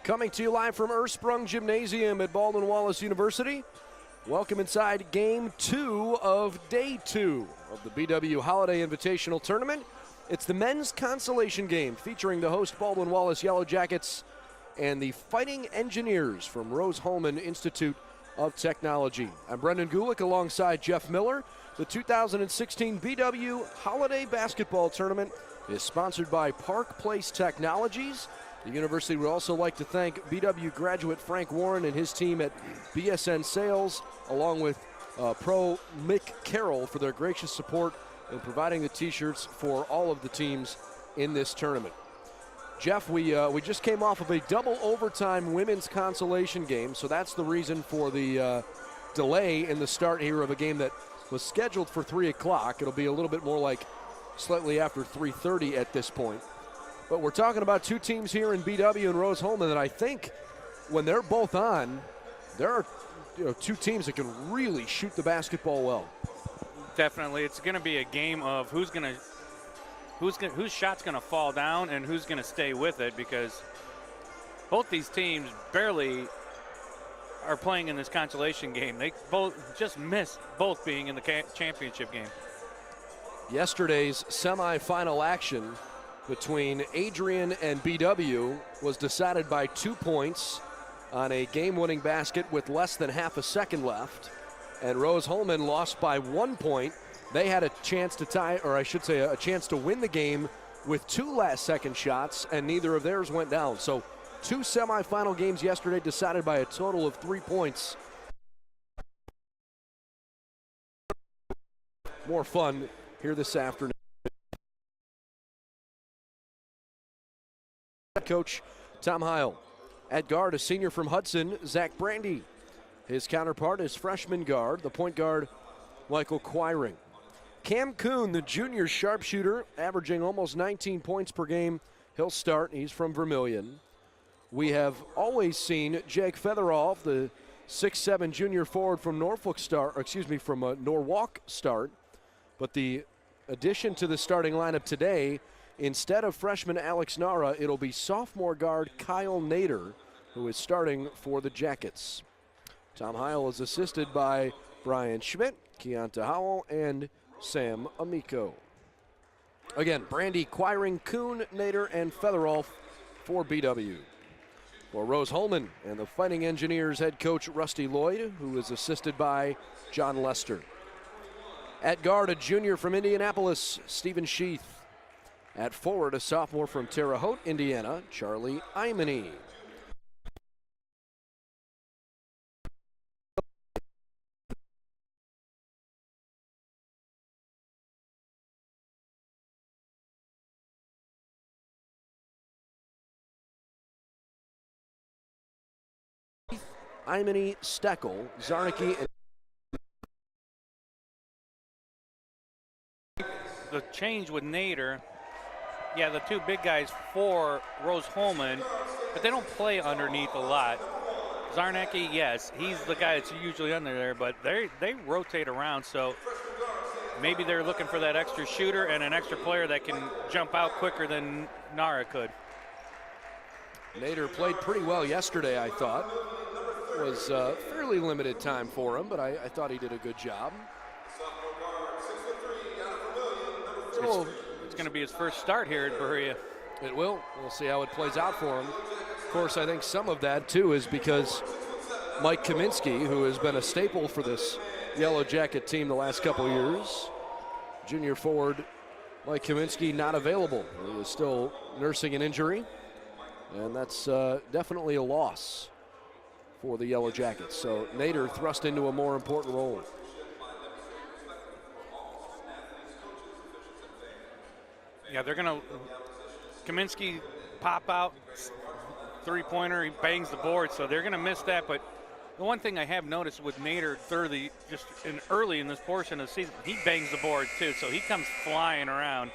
Coming to you live from Ursprung Gymnasium at Baldwin-Wallace University. Welcome inside Game 2 of Day 2 of the BW Holiday Invitational Tournament. It's the men's consolation game featuring the host Baldwin-Wallace Yellow Jackets and the Fighting Engineers from Rose-Hulman Institute of Technology. I'm Brendan Gulick alongside Jeff Miller. The 2016 BW Holiday Basketball Tournament is sponsored by Park Place Technologies. The university would also like to thank BW graduate Frank Warren and his team at BSN Sales, along with Pro Mick Carroll for their gracious support in providing the t-shirts for all of the teams in this tournament. Jeff, we just came off of a double overtime women's consolation game, so that's the reason for the delay in the start here of a game that was scheduled for 3 o'clock. It'll be a little bit more like slightly after 3:30 at this point. But we're talking about two teams here in BW and Rose-Hulman that I think when they're both on, there are two teams that can really shoot the basketball well. Definitely, it's going to be a game of whose shot's going to fall down and who's going to stay with it, because both these teams barely are playing in this consolation game. They both just missed both being in the championship game. Yesterday's semifinal action between Adrian and BW was decided by 2 points on a game-winning basket with less than half a second left, and Rose-Hulman lost by 1 point. They had a chance to tie, or I should say a chance to win the game with 2 last-second shots, and neither of theirs went down. So 2 semifinal games yesterday decided by a total of 3 points. More fun here this afternoon. Coach Tom Heil. At guard, a senior from Hudson, Zach Brandy. His counterpart is freshman guard, the point guard, Michael Quiring. Cam Kuhn, the junior sharpshooter, averaging almost 19 points per game. He'll start. He's from Vermilion. We have always seen Jake Featheroff, the 6'7" junior forward from Norwalk start. But the addition to the starting lineup today, instead of freshman Alex Nara, it'll be sophomore guard Kyle Nader, who is starting for the Jackets. Tom Heil is assisted by Brian Schmidt, Keonta Howell, and Sam Amico. Again, Brandy, Quiring, Kuhn, Nader, and Featheroff for BW. For Rose-Hulman and the Fighting Engineers head coach Rusty Lloyd, who is assisted by John Lester. At guard, a junior from Indianapolis, Stephen Sheath. At forward, a sophomore from Terre Haute, Indiana, Charlie Imany. Imany, Steckel, Zarnicki, and the change with Nader, yeah, the two big guys for Rose-Hulman, but they don't play underneath a lot. Zarnicki, yes, he's the guy that's usually under there, but they rotate around, so maybe they're looking for that extra shooter and an extra player that can jump out quicker than Nara could. Nader played pretty well yesterday, I thought. It was fairly limited time for him, but I thought he did a good job. It's going to be his first start here at Berea. It will. We'll see how it plays out for him. Of course, I think some of that, too, is because Mike Kaminsky, who has been a staple for this Yellow Jacket team the last couple years, junior forward Mike Kaminsky not available. He is still nursing an injury, and that's definitely a loss for the Yellow Jackets. So Nader thrust into a more important role. Yeah, they're going to Kaminsky pop out, three-pointer, he bangs the board, so they're going to miss that. But the one thing I have noticed with Nader early in this portion of the season, he bangs the board too, so he comes flying around,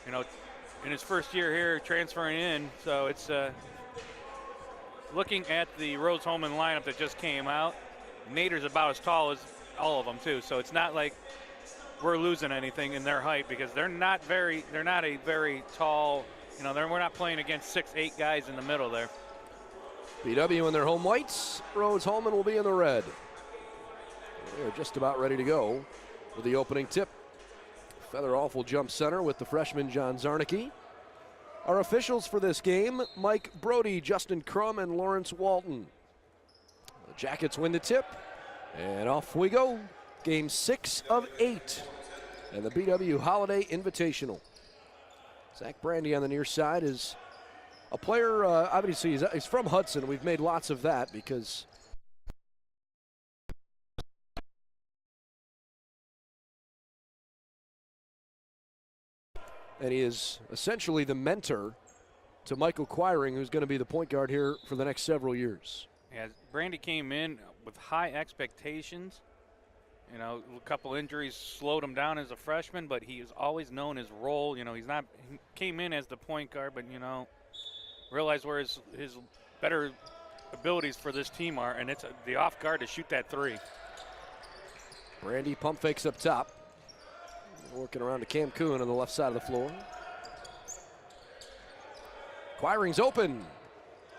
in his first year here, transferring in. So it's looking at the Rose-Hulman lineup that just came out, Nader's about as tall as all of them too, so it's not like we're losing anything in their height, because they're not a very tall, we're not playing against 6'8" guys in the middle there. BW in their home whites. Rose-Hulman will be in the red. They're just about ready to go with the opening tip. Feather Off will jump center with the freshman John Zarnicki. Our officials for this game, Mike Brody, Justin Crum, and Lawrence Walton. The Jackets win the tip, and off we go. Game 6 of 8, and the BW Holiday Invitational. Zach Brandy on the near side is a player, obviously he's from Hudson. We've made lots of that because and he is essentially the mentor to Michael Quiring, who's going to be the point guard here for the next several years. Yeah, Brandy came in with high expectations. You know, a couple injuries slowed him down as a freshman, but he has always known his role. You know, he came in as the point guard, but, you know, realized where his better abilities for this team are, and it's the off guard to shoot that three. Brandy pump fakes up top. Working around to Cam Kuhn on the left side of the floor. Quiring's open,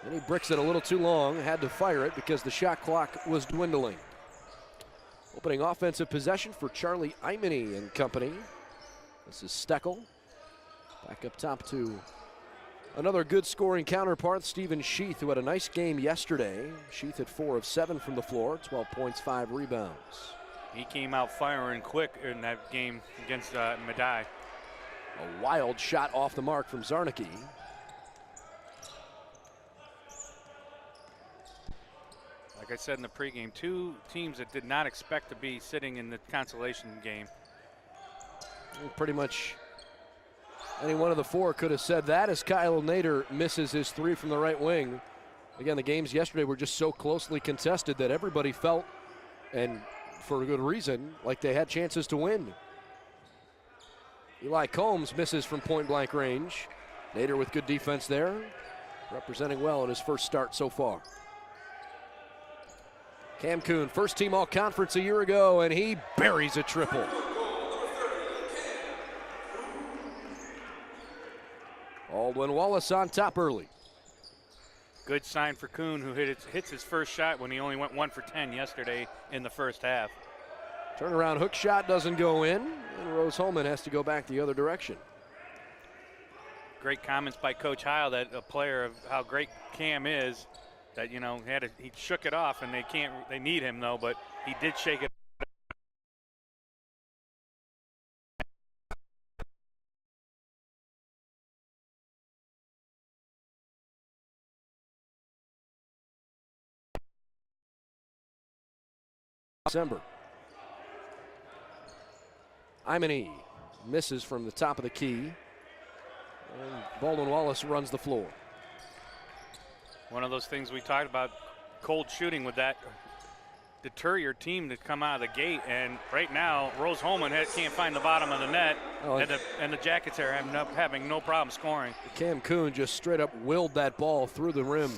and he bricks it a little too long. Had to fire it because the shot clock was dwindling. Opening offensive possession for Charlie Imany and company. This is Steckel. Back up top to another good scoring counterpart, Stephen Sheath, who had a nice game yesterday. Sheath at 4 of 7 from the floor, 12 points, 5 rebounds. He came out firing quick in that game against Madai. A wild shot off the mark from Zarnicki. Like I said in the pregame, two teams that did not expect to be sitting in the consolation game. Pretty much any one of the four could have said that as Kyle Nader misses his three from the right wing. Again, the games yesterday were just so closely contested that everybody felt, and for a good reason, like they had chances to win. Eli Combs misses from point blank range. Nader with good defense there, representing well in his first start so far. Cam Kuhn, first team all-conference a year ago, and he buries a triple. Aldwin Wallace on top early. Good sign for Kuhn, who hits his first shot when he only went 1 for 10 yesterday in the first half. Turnaround hook shot doesn't go in, and Rose-Hulman has to go back the other direction. Great comments by Coach Heil, that a player of how great Cam is, that, you know, he shook it off, and they need him though, but he did shake it. December. Imany misses from the top of the key, and Baldwin Wallace runs the floor. One of those things we talked about, cold shooting, with that deter your team to come out of the gate, and right now Rose-Hulman can't find the bottom of the net, and the Jackets are having no problem scoring. Cam Kuhn just straight up willed that ball through the rim.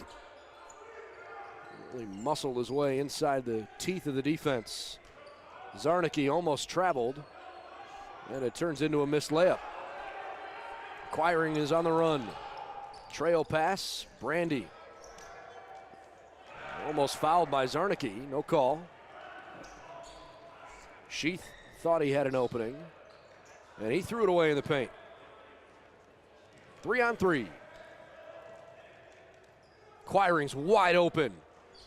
Really muscled his way inside the teeth of the defense. Zarnicki almost traveled, and it turns into a missed layup. Quiring is on the run. Trail pass, Brandy. Almost fouled by Zarnicki, no call. Sheath thought he had an opening, and he threw it away in the paint. 3-on-3. Quiring's wide open.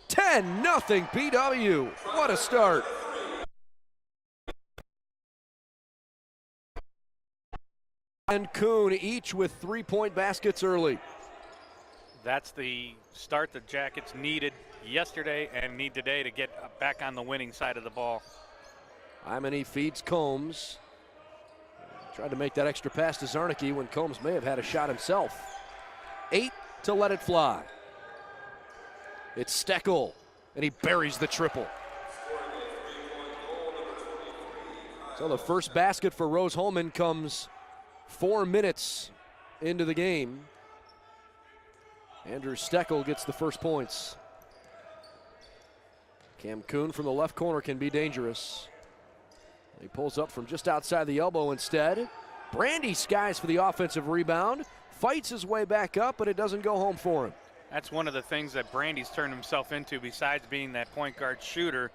10-0 BW. What a start. And Kuhn each with 3-point baskets early. That's the start the Jackets needed yesterday and need today to get back on the winning side of the ball. Imany feeds Combs. Tried to make that extra pass to Zarnicki when Combs may have had a shot himself. 8 to let it fly. It's Steckel, and he buries the triple. So the first basket for Rose-Hulman comes 4 minutes into the game. Andrew Steckel gets the first points. Cam Kuhn from the left corner can be dangerous. He pulls up from just outside the elbow instead. Brandy skies for the offensive rebound. Fights his way back up, but it doesn't go home for him. That's one of the things that Brandy's turned himself into besides being that point guard shooter.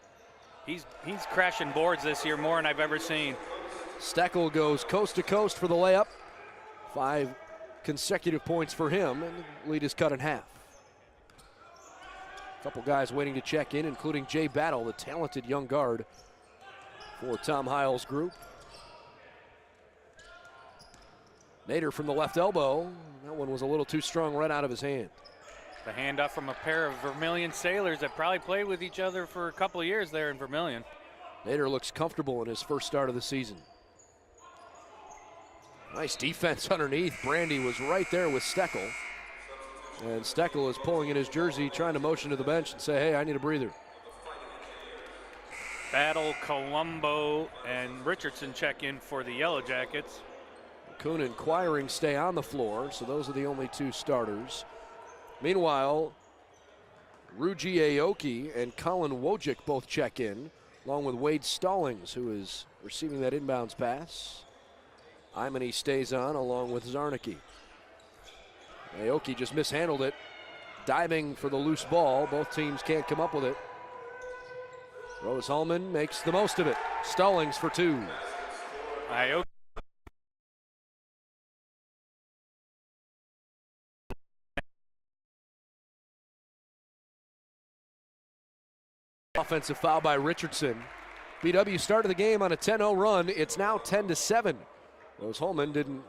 He's crashing boards this year more than I've ever seen. Steckel goes coast to coast for the layup. 5 consecutive points for him, and the lead is cut in half. A couple guys waiting to check in, including Jay Battle, the talented young guard for Tom Heil's group. Nader from the left elbow. That one was a little too strong right out of his hand. The handoff from a pair of Vermilion Sailors that probably played with each other for a couple of years there in Vermilion. Nader looks comfortable in his first start of the season. Nice defense underneath. Brandy was right there with Steckel. And Steckel is pulling in his jersey, trying to motion to the bench and say, hey, I need a breather. Battle, Colombo, and Richardson check in for the Yellow Jackets. Kuhn and Quiring stay on the floor, so those are the only 2 starters. Meanwhile, Ruji Aoki and Colin Wojcik both check in, along with Wade Stallings, who is receiving that inbounds pass. Imani stays on along with Zarnicki. Aoki just mishandled it, diving for the loose ball. Both teams can't come up with it. Rose-Hulman makes the most of it. Stallings for 2. Aoki. Offensive foul by Richardson. BW started the game on a 10-0 run. It's now 10-7. Rose-Hulman didn't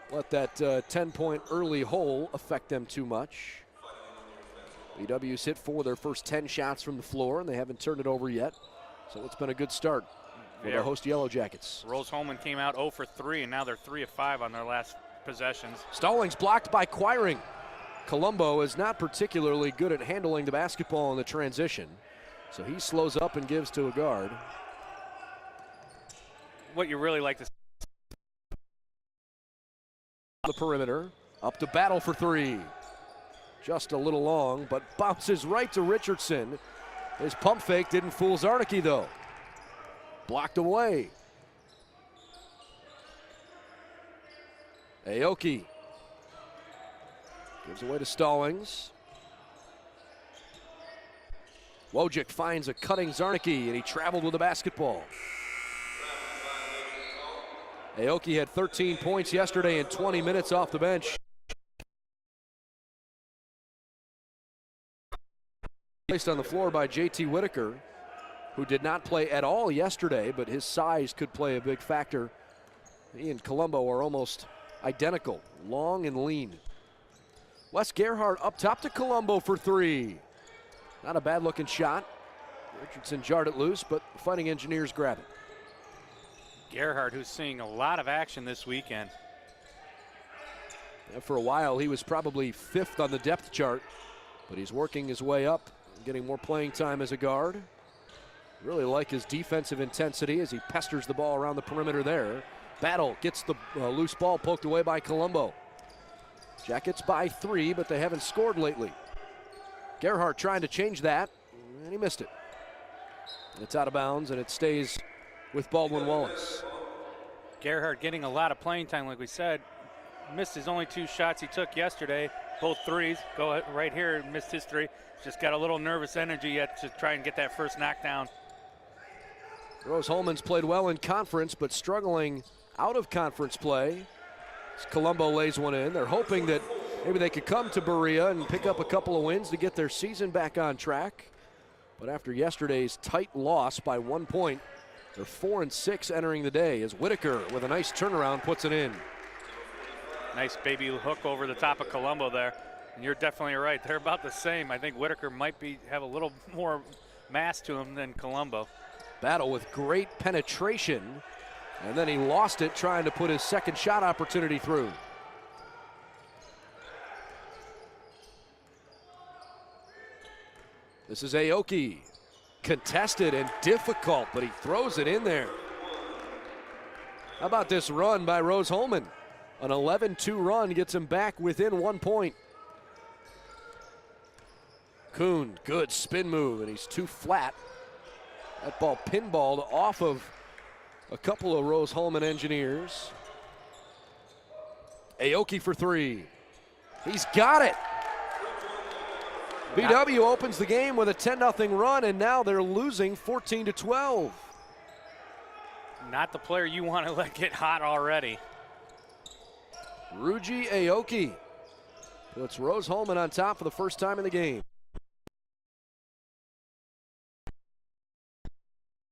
let that 10-point early hole affect them too much. BW's hit 4 of their first 10 shots from the floor, and they haven't turned it over yet. So it's been a good start for the host Yellow Jackets. Rose-Hulman came out 0 for 3, and now they're 3 of 5 on their last possessions. Stallings blocked by Quiring. Colombo is not particularly good at handling the basketball in the transition, so he slows up and gives to a guard. What you really like to see. The perimeter, up to Battle for 3. Just a little long, but bounces right to Richardson. His pump fake didn't fool Zarnicki, though. Blocked away. Aoki gives away to Stallings. Wojcik finds a cutting Zarnicki, and he traveled with the basketball. Aoki had 13 points yesterday in 20 minutes off the bench. Placed on the floor by JT Whitaker, who did not play at all yesterday, but his size could play a big factor. He and Colombo are almost identical, long and lean. Wes Gerhardt up top to Colombo for 3. Not a bad looking shot. Richardson jarred it loose, but the Fighting Engineers grab it. Gerhardt, who's seeing a lot of action this weekend. Yeah, for a while, he was probably 5th on the depth chart, but he's working his way up, getting more playing time as a guard. Really like his defensive intensity as he pesters the ball around the perimeter there. Battle gets the loose ball poked away by Colombo. Jackets by 3, but they haven't scored lately. Gerhardt trying to change that, and he missed it. It's out of bounds, and it stays with Baldwin Wallace. Gerhardt getting a lot of playing time, like we said. Missed his only 2 shots he took yesterday, both threes. Go ahead, right here, missed his 3. Just got a little nervous energy yet to try and get that first knockdown. Rose-Hulman's played well in conference, but struggling out of conference play. As Colombo lays one in. They're hoping that maybe they could come to Berea and pick up a couple of wins to get their season back on track. But after yesterday's tight loss by 1 point, they're 4-6 entering the day as Whitaker with a nice turnaround puts it in. Nice baby hook over the top of Colombo there. And you're definitely right. They're about the same. I think Whitaker might have a little more mass to him than Colombo. Battle with great penetration, and then he lost it trying to put his second shot opportunity through. This is Aoki. Contested and difficult, but he throws it in there. How about this run by Rose-Hulman? An 11-2 run gets him back within 1 point. Kuhn, good spin move, and he's too flat. That ball pinballed off of a couple of Rose-Hulman Engineers. Aoki for 3. He's got it. BW opens the game with a 10-0 run, and now they're losing 14-12. Not the player you want to let get hot already. Ruji Aoki puts Rose-Hulman on top for the first time in the game.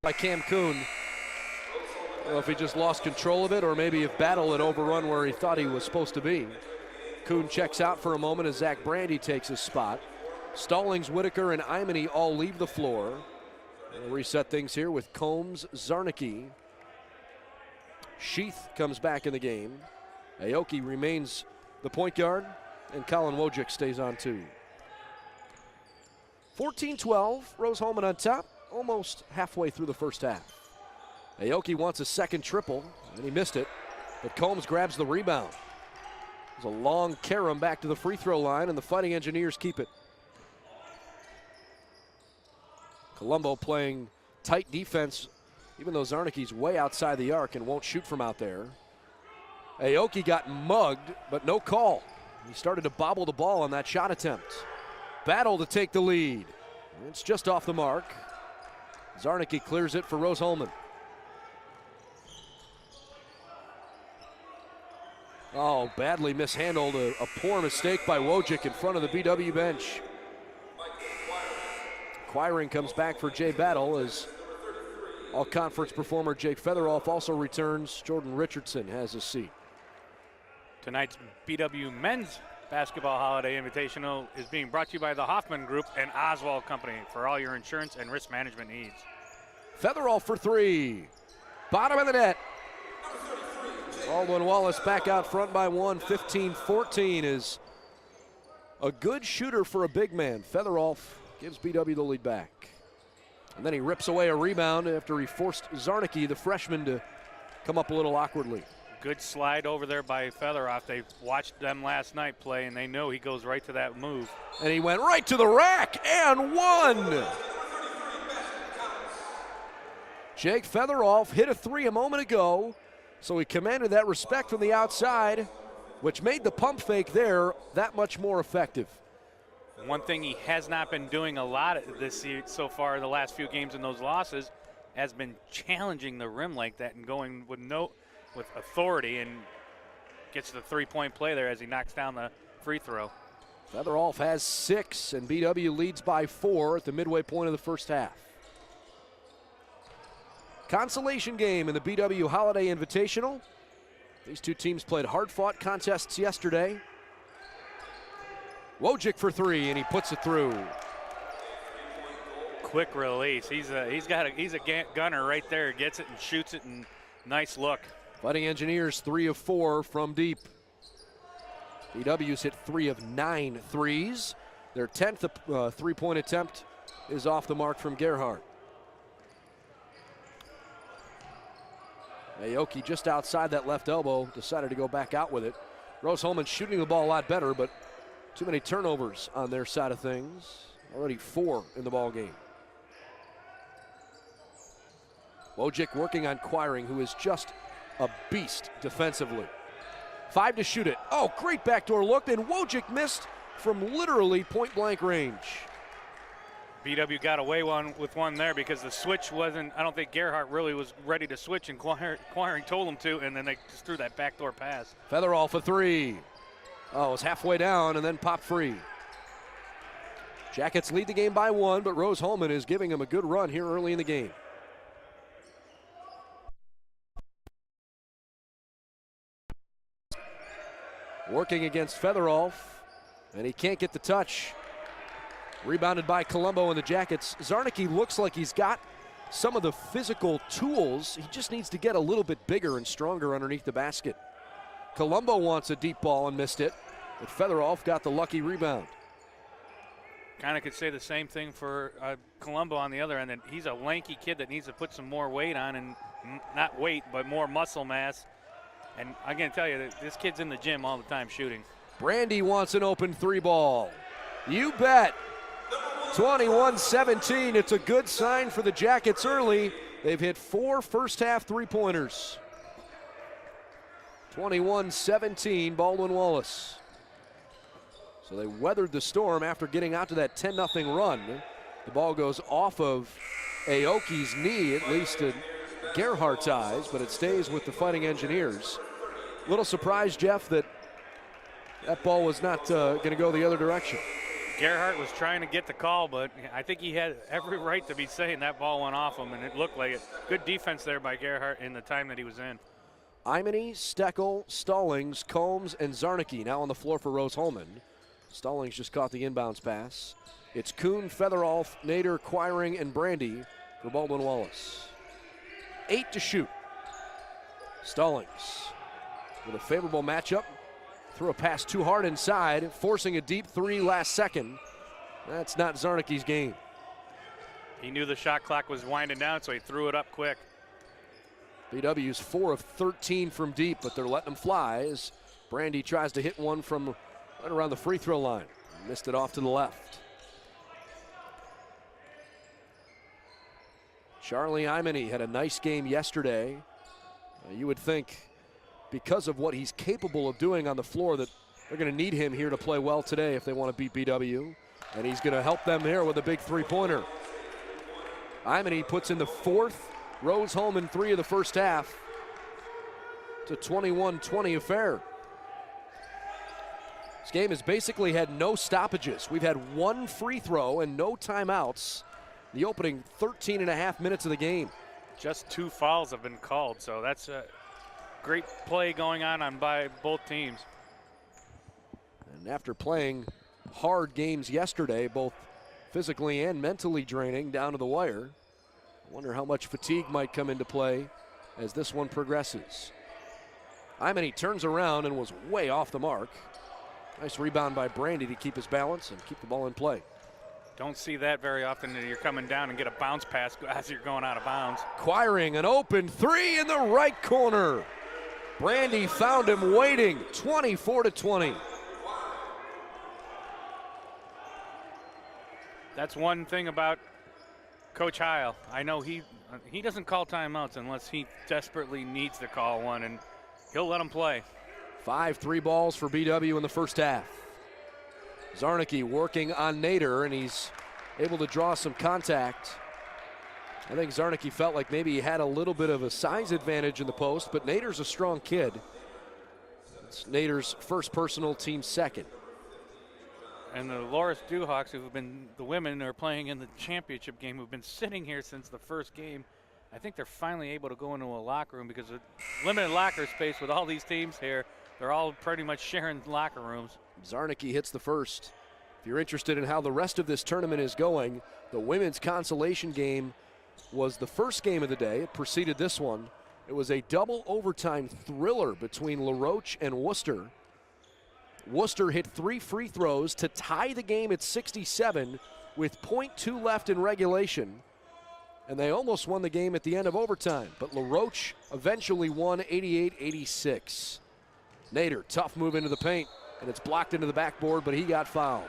By Cam Kuhn. I don't know if he just lost control of it or maybe if Battle had overrun where he thought he was supposed to be. Kuhn checks out for a moment as Zach Brandy takes his spot. Stallings, Whitaker, and Imany all leave the floor. We'll reset things here with Combs, Zarnicki. Sheath comes back in the game. Aoki remains the point guard, and Colin Wojcik stays on too. 14-12, Rose-Hulman on top, almost halfway through the first half. Aoki wants a second triple, and he missed it, but Combs grabs the rebound. There's a long carom back to the free throw line, and the Fighting Engineers keep it. Colombo playing tight defense, even though Zarnicki's way outside the arc and won't shoot from out there. Aoki got mugged, but no call. He started to bobble the ball on that shot attempt. Battle to take the lead. It's just off the mark. Zarnicki clears it for Rose-Hulman. Oh, badly mishandled. A poor mistake by Wojcik in front of the BW bench. Quiring comes back for Jay Battle as all-conference performer Jake Featheroff also returns. Jordan Richardson has his seat. Tonight's BW Men's Basketball Holiday Invitational is being brought to you by the Hoffman Group and Oswald Company for all your insurance and risk management needs. Featheroff for three. Bottom of the net. Baldwin Wallace back out front by one. 15-14 is a good shooter for a big man. Featheroff gives BW the lead back. And then he rips away a rebound after he forced Zarnicki, the freshman, to come up a little awkwardly. Good slide over there by Featheroff. They watched them last night play, and they know he goes right to that move. And he went right to the rack and won. Jake Featheroff hit a three a moment ago, so he commanded that respect from the outside, which made the pump fake there that much more effective. One thing he has not been doing a lot this year so far, the last few games in those losses, has been challenging the rim like that and going with authority, and gets the three-point play there as he knocks down the free throw. Featheroff has 6, and BW leads by 4 at the midway point of the first half. Consolation game in the BW Holiday Invitational. These two teams played hard-fought contests yesterday. Wojcik for three, and he puts it through. Quick release. He's a gunner right there. Gets it and shoots it, and nice look. Fighting Engineers 3 of 4 from deep. BW's hit 3 of 9 threes. Their 10th three-point attempt is off the mark from Gerhardt. Aoki just outside that left elbow, decided to go back out with it. Rose-Hulman shooting the ball a lot better, but too many turnovers on their side of things. Already 4 in the ball game. Wojcik working on Quiring, who is just a beast defensively. 5 to shoot it. Oh, great backdoor look, and Wojcik missed from literally point-blank range. BW got away with one there because the switch wasn't, I don't think Gerhardt really was ready to switch, and Quiring told him to, and then they just threw that backdoor pass. Featheroff for three. Oh, it was halfway down and then popped free. Jackets lead the game by 1, but Rose-Hulman is giving him a good run here early in the game. Working against Featheroff, and he can't get the touch. Rebounded by Colombo and the Jackets. Zarnicki looks like he's got some of the physical tools. He just needs to get a little bit bigger and stronger underneath the basket. Colombo wants a deep ball and missed it, but Featheroff got the lucky rebound. Kind of could say the same thing for Colombo on the other end. And he's a lanky kid that needs to put some more weight on, and not weight, but more muscle mass. And I can tell you that this kid's in the gym all the time shooting. Brandy wants an open three ball. You bet. 21-17. It's a good sign for the Jackets early. They've hit 4 first-half three-pointers. 21-17, Baldwin Wallace. So they weathered the storm after getting out to that 10-0 run. The ball goes off of Aoki's knee, at least in Gerhardt's eyes, but it stays with the Fighting Engineers. Little surprised, Jeff, that ball was not going to go the other direction. Gerhardt was trying to get the call, but I think he had every right to be saying that ball went off him, and it looked like it. Good defense there by Gerhardt in the time that he was in. Imany, Steckel, Stallings, Combs, and Zarnicki now on the floor for Rose-Hulman. Stallings just caught the inbounds pass. It's Kuhn, Featherolf, Nader, Quiring, and Brandy for Baldwin Wallace. 8 to shoot. Stallings with a favorable matchup. Threw a pass too hard inside, forcing a deep three last second. That's not Zarnicki's game. He knew the shot clock was winding down, so he threw it up quick. BW's 4 of 13 from deep, but they're letting them fly as Brandy tries to hit one from right around the free throw line. Missed it off to the left. Charlie Imany had a nice game yesterday. You would think, because of what he's capable of doing on the floor, that they're going to need him here to play well today if they want to beat BW. And he's going to help them there with a big three-pointer. Imany puts in the 4th Rose-Hulman 3 of the first half. It's a 21-20 affair. This game has basically had no stoppages. We've had 1 free throw and no timeouts the opening 13 and a half minutes of the game. Just 2 fouls have been called, so that's a great play going on by both teams. And after playing hard games yesterday, both physically and mentally draining down to the wire, I wonder how much fatigue might come into play as this one progresses. Imany turns around and was way off the mark. Nice rebound by Brandy to keep his balance and keep the ball in play. Don't see that very often that you're coming down and get a bounce pass as you're going out of bounds. Quiring an open 3 in the right corner. Brandy found him waiting, 24-20. That's one thing about Coach Heil. I know he doesn't call timeouts unless he desperately needs to call one, and he'll let him play. 5 3 balls for BW in the first half. Zarnicki working on Nader, and he's able to draw some contact. I think Zarnicki felt like maybe he had a little bit of a size advantage in the post, but Nader's a strong kid. It's Nader's first personal, team second. And the Loris Duhawks, the women are playing in the championship game, who've been sitting here since the first game. I think they're finally able to go into a locker room because of limited locker space with all these teams here. They're all pretty much sharing locker rooms. Zarnicki hits the first. If you're interested in how the rest of this tournament is going, the women's consolation game was the first game of the day. It preceded this one. It was a double overtime thriller between LaRoche and Worcester. Worcester hit 3 free throws to tie the game at 67 with .2 left in regulation. And they almost won the game at the end of overtime, but LaRoche eventually won 88-86. Nader, tough move into the paint, and it's blocked into the backboard, but he got fouled.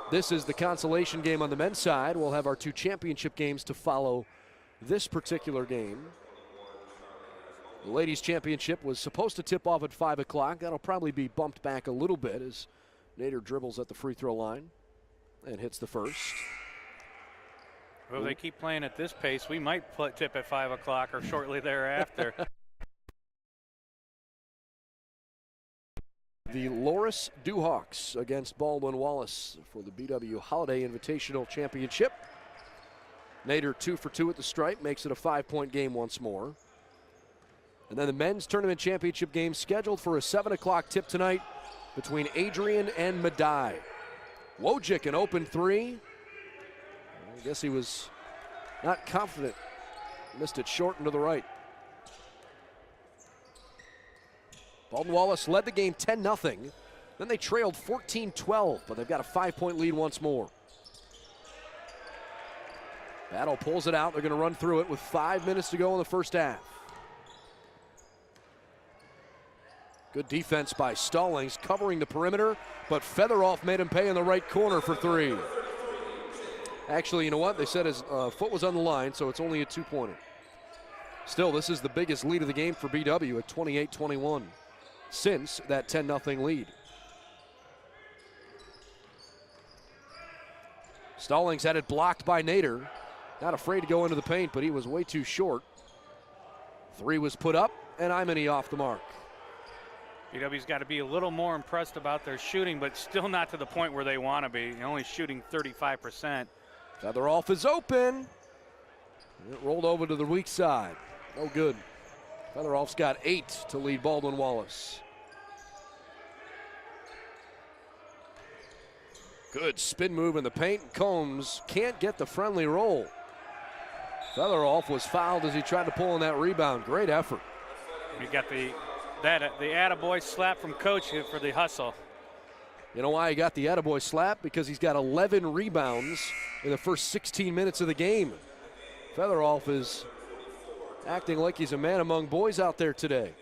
This is the consolation game on the men's side. We'll have our 2 championship games to follow this particular game. The ladies' championship was supposed to tip off at 5 o'clock. That'll probably be bumped back a little bit as Nader dribbles at the free throw line and hits the first. Well, if they keep playing at this pace, we might tip at 5 o'clock or shortly thereafter. The Loris Duhawks against Baldwin Wallace for the BW Holiday Invitational Championship. Nader 2 for 2 at the stripe, makes it a 5-point game once more. And then the men's tournament championship game scheduled for a 7 o'clock tip tonight between Adrian and Madai. Wojcik an open 3. I guess he was not confident. Missed it short and to the right. Baldwin Wallace led the game 10-0. Then they trailed 14-12, but they've got a 5-point lead once more. Battle pulls it out. They're going to run through it with 5 minutes to go in the first half. Good defense by Stallings, covering the perimeter, but Featherolf made him pay in the right corner for 3. Actually, you know what? They said his foot was on the line, so it's only a 2-pointer. Still, this is the biggest lead of the game for BW at 28-21. since that 10-0 lead. Stallings had it blocked by Nader. Not afraid to go into the paint, but he was way too short. Three was put up, and Imany off the mark. BW's got to be a little more impressed about their shooting, but still not to the point where they want to be. They're only shooting 35%. Featherolf is open. It rolled over to the weak side. No good. Featherolf's got 8 to lead Baldwin Wallace. Good spin move in the paint. Combs can't get the friendly roll. Featherolf was fouled as he tried to pull in that rebound. Great effort. We got the attaboy slap from Coach for the hustle. You know why he got the attaboy slap? Because he's got 11 rebounds in the first 16 minutes of the game. Featherolf is acting like he's a man among boys out there today.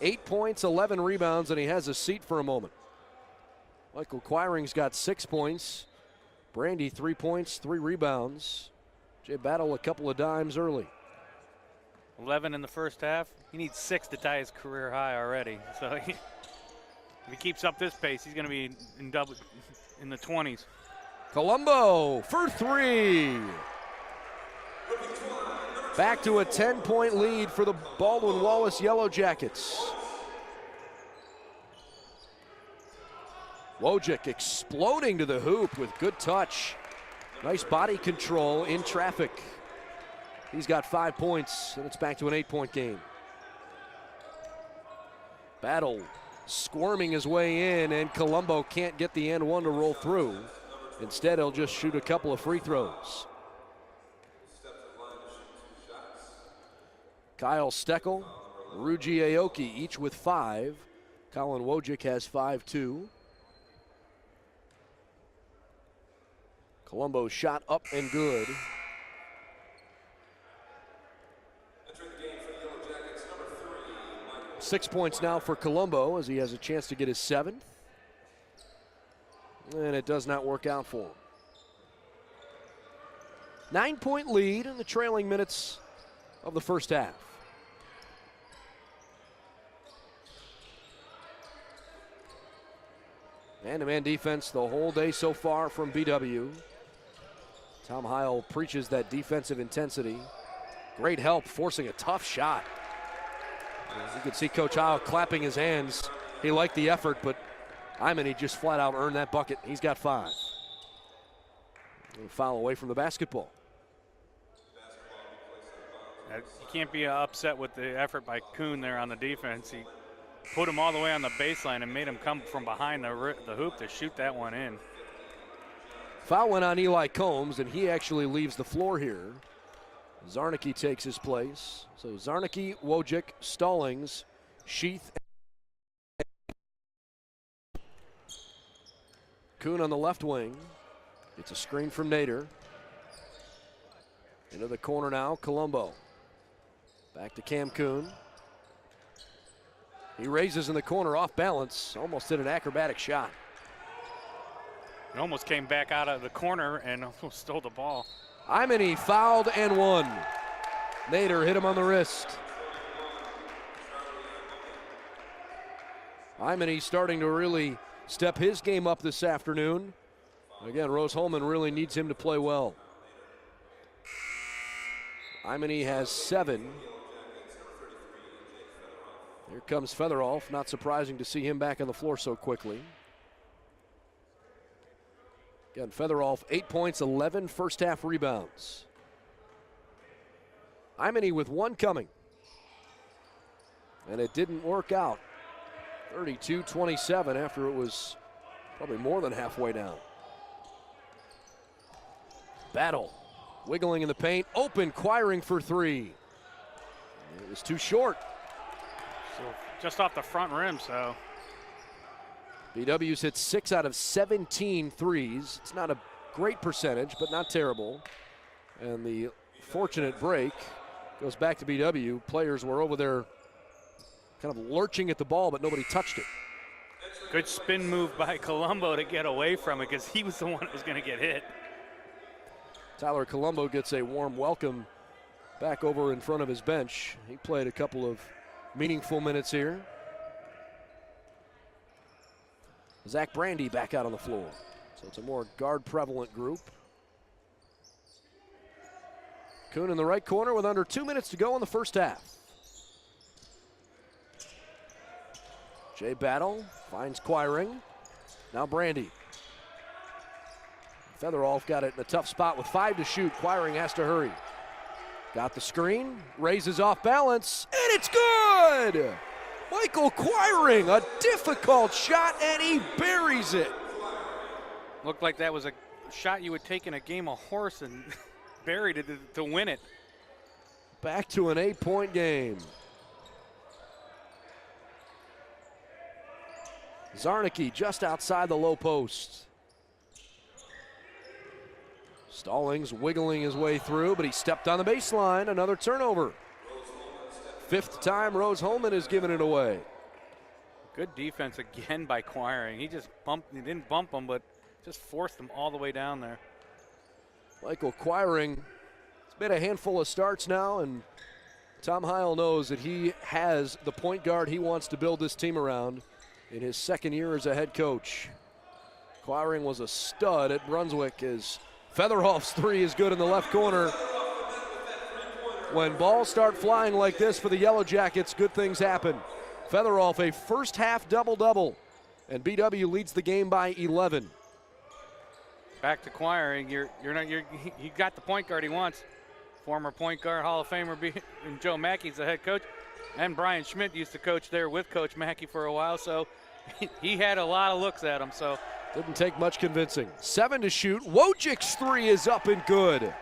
8 points, 11 rebounds, and he has a seat for a moment. Michael Quiring's got 6 points. Brandy 3 points, 3 rebounds. Jay Battle a couple of dimes early. 11 in the first half. He needs 6 to tie his career high already. So if he keeps up this pace, he's going to be in the 20s. Colombo for 3. Back to a 10-point lead for the Baldwin Wallace Yellow Jackets. Wojcik exploding to the hoop with good touch. Nice body control in traffic. He's got 5 points, and it's back to an 8-point game. Battle squirming his way in, and Colombo can't get the and one to roll through. Instead, he'll just shoot a couple of free throws. Kyle Steckel, Ruji Aoki, each with 5. Colin Wojcik has 5 too. Colombo's shot up and good. 6 points now for Colombo as he has a chance to get his 7th. And it does not work out for him. 9-point lead in the trailing minutes of the first half. Man-to-man defense the whole day so far from BW. Tom Heil preaches that defensive intensity. Great help forcing a tough shot. You can see Coach Heil clapping his hands. He liked the effort, but Imany just flat out earned that bucket. He's got 5. A foul away from the basketball. You can't be upset with the effort by Kuhn there on the defense. He put him all the way on the baseline and made him come from behind the hoop to shoot that one in. Foul went on Eli Combs, and he actually leaves the floor here. Zarnicki takes his place. So Zarnicki, Wojcik, Stallings, Sheath. Kuhn on the left wing. Gets a screen from Nader. Into the corner now, Colombo. Back to Cam Kuhn. He raises in the corner off balance. Almost hit an acrobatic shot. He almost came back out of the corner and almost stole the ball. Imany fouled and won. Nader hit him on the wrist. Imany starting to really step his game up this afternoon. Again, Rose-Hulman really needs him to play well. Imany has 7. Here comes Featherolf. Not surprising to see him back on the floor so quickly. Again, Featherolf, 8 points, 11 first half rebounds. Imany with 1 coming. And it didn't work out. 32-27 after it was probably more than halfway down. Battle, wiggling in the paint, open, Quiring for 3. It was too short. So just off the front rim, so. BW's hit 6 out of 17 threes. It's not a great percentage, but not terrible. And the fortunate break goes back to BW. Players were over there kind of lurching at the ball, but nobody touched it. Good spin move by Colombo to get away from it because he was the one that was going to get hit. Tyler Colombo gets a warm welcome back over in front of his bench. He played a couple of meaningful minutes here. Zach Brandy back out on the floor. So it's a more guard prevalent group. Kuhn in the right corner with under 2 minutes to go in the first half. Jay Battle finds Quiring. Now Brandy. Featherolf got it in a tough spot with 5 to shoot. Quiring has to hurry. Got the screen, raises off balance, and it's good! Michael Quiring, a difficult shot, and he buries it. Looked like that was a shot you would take in a game of horse and buried it to win it. Back to an 8-point game. Zarnicki just outside the low post. Stallings wiggling his way through, but he stepped on the baseline. Another turnover. 5th time Rose-Hulman has given it away. Good defense again by Quiring. He didn't bump him, but just forced him all the way down there. Michael Quiring has made a handful of starts now, and Tom Heil knows that he has the point guard he wants to build this team around in his 2nd year as a head coach. Quiring was a stud at Brunswick as Featherholf's 3 is good in the left corner. When balls start flying like this for the Yellow Jackets, good things happen. Featherholf, a first half double-double, and BW leads the game by 11. Back to Quiring. He got the point guard he wants. Former point guard Hall of Famer and Joe Mackey's the head coach, and Brian Schmidt used to coach there with Coach Mackey for a while, so he had a lot of looks at him. So didn't take much convincing. 7 to shoot. Wojcik's 3 is up and good.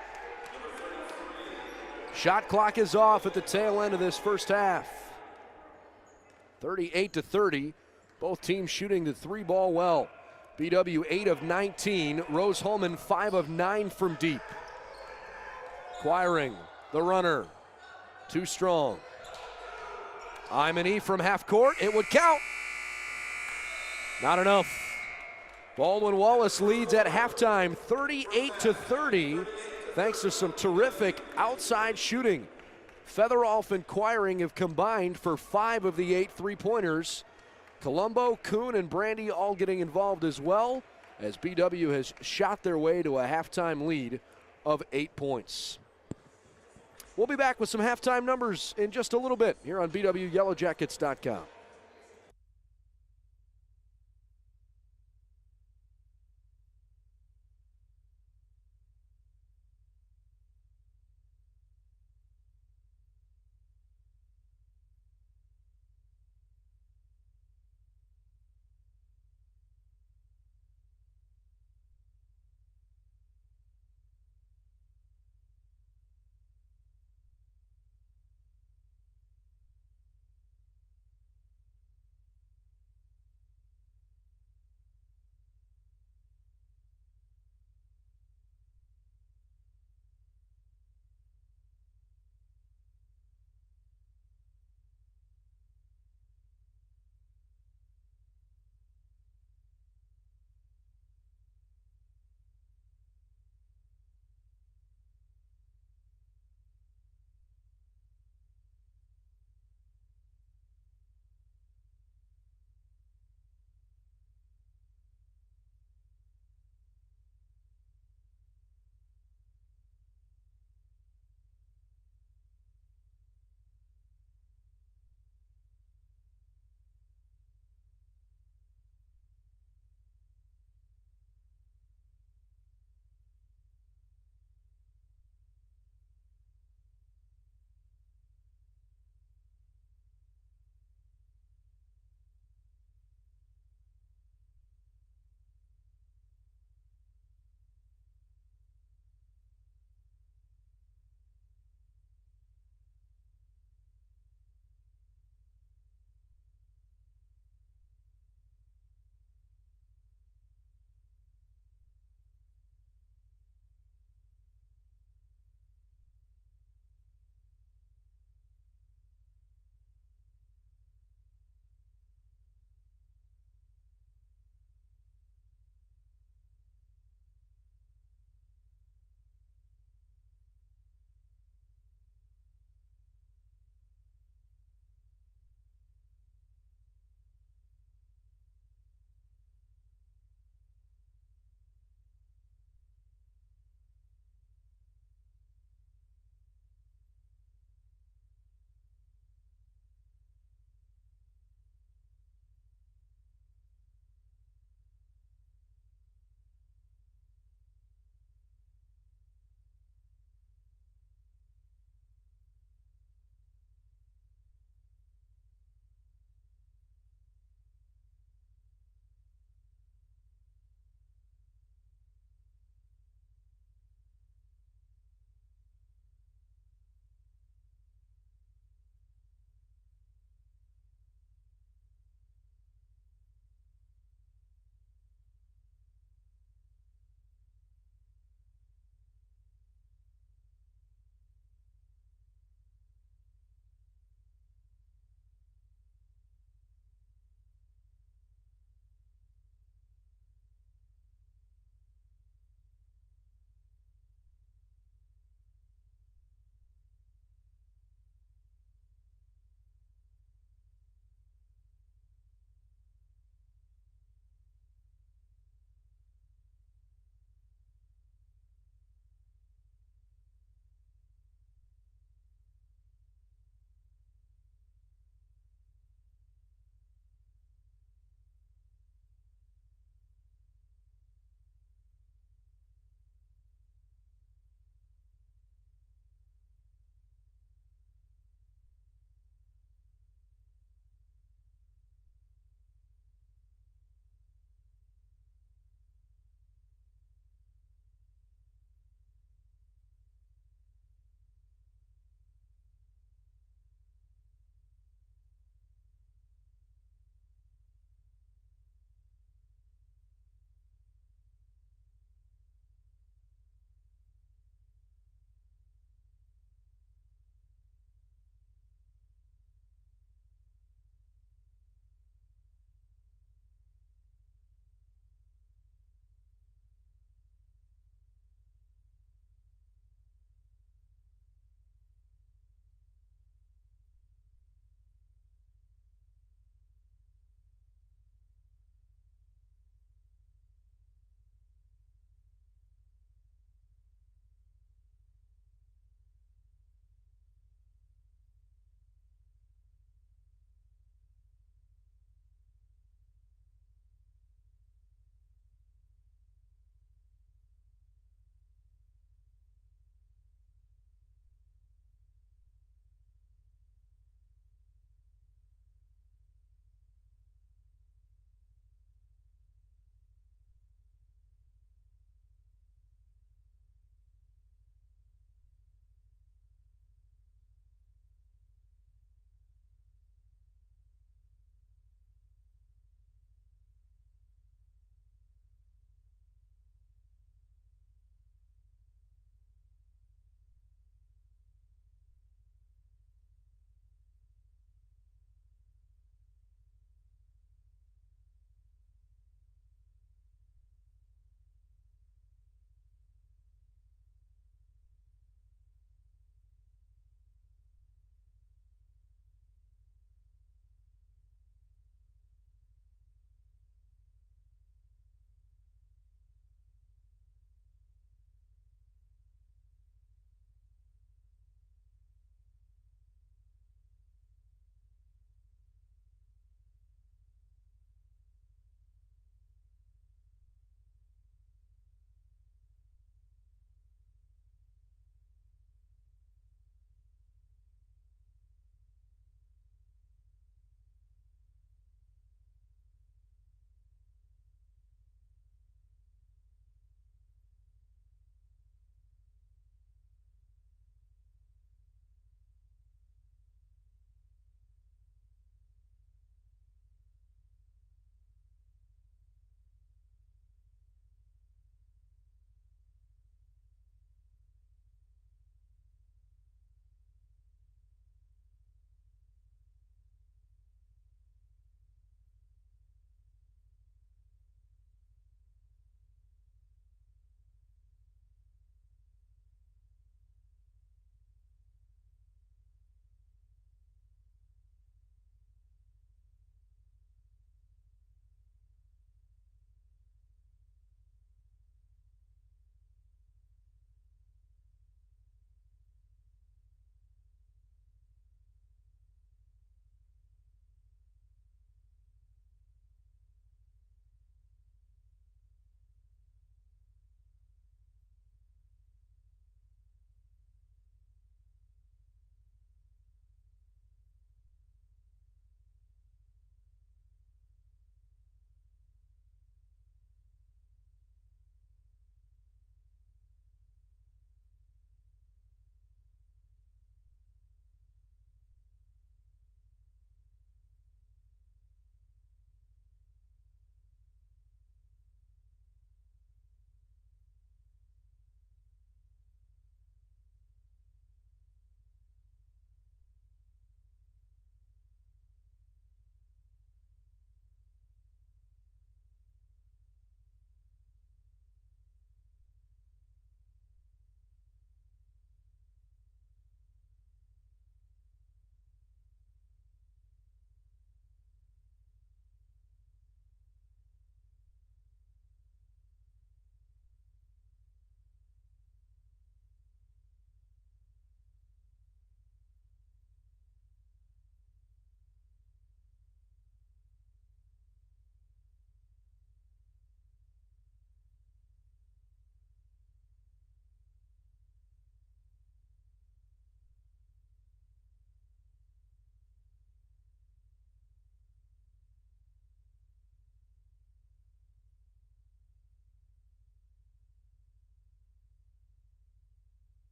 Shot clock is off at the tail end of this first half. 38-30. Both teams shooting the 3-ball well. BW 8 of 19. Rose-Hulman 5 of 9 from deep. Quiring, the runner. Too strong. Imani from half court. It would count. Not enough. Baldwin Wallace leads at halftime 38-30 thanks to some terrific outside shooting. Featherolf and Quiring have combined for 5 of the 8 3-pointers. Colombo, Kuhn, and Brandy all getting involved as well as BW has shot their way to a halftime lead of 8 points. We'll be back with some halftime numbers in just a little bit here on BWYellowJackets.com.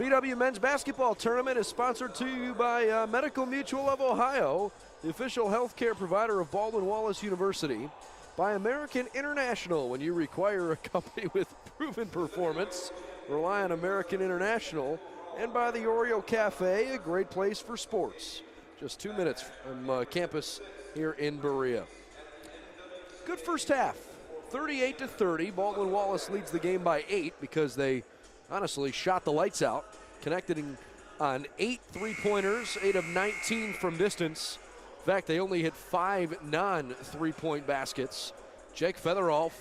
BW Men's Basketball Tournament is sponsored to you by Medical Mutual of Ohio, the official healthcare provider of Baldwin Wallace University, by American International. When you require a company with proven performance, rely on American International, and by the Oreo Cafe, a great place for sports. Just 2 minutes from campus here in Berea. Good first half, 38-30. Baldwin Wallace leads the game by 8 because they honestly shot the lights out, connecting on 8 3-pointers, 8 of 19 from distance. In fact, they only hit 5 non-3-point baskets. Jake Featherolf,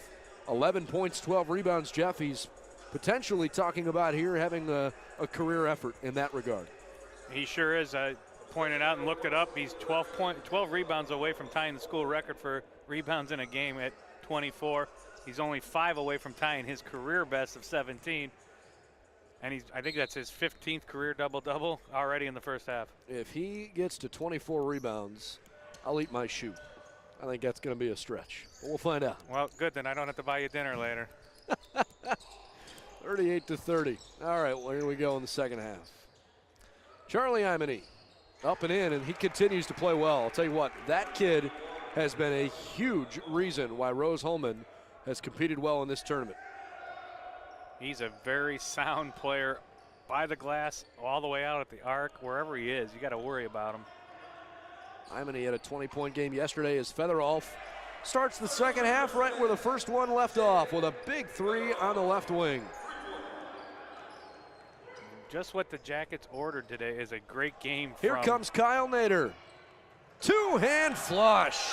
11 points, 12 rebounds. Jeff, he's potentially talking about here having a career effort in that regard. He sure is. I pointed out and looked it up. He's 12 rebounds away from tying the school record for rebounds in a game at 24. He's only 5 away from tying his career best of 17. And I think that's his 15th career double-double already in the first half. If he gets to 24 rebounds, I'll eat my shoe. I think that's going to be a stretch. But we'll find out. Well, good, then I don't have to buy you dinner later. 38-30. All right, well, here we go in the second half. Charlie Imony up and in, and he continues to play well. I'll tell you what, that kid has been a huge reason why Rose-Hulman has competed well in this tournament. He's a very sound player by the glass, all the way out at the arc, wherever he is. You got to worry about him. Imony had a 20-point game yesterday as Featherolf starts the second half right where the first one left off with a big 3 on the left wing. Just what the Jackets ordered today is a great game. Here comes Kyle Nader. Two-hand flush.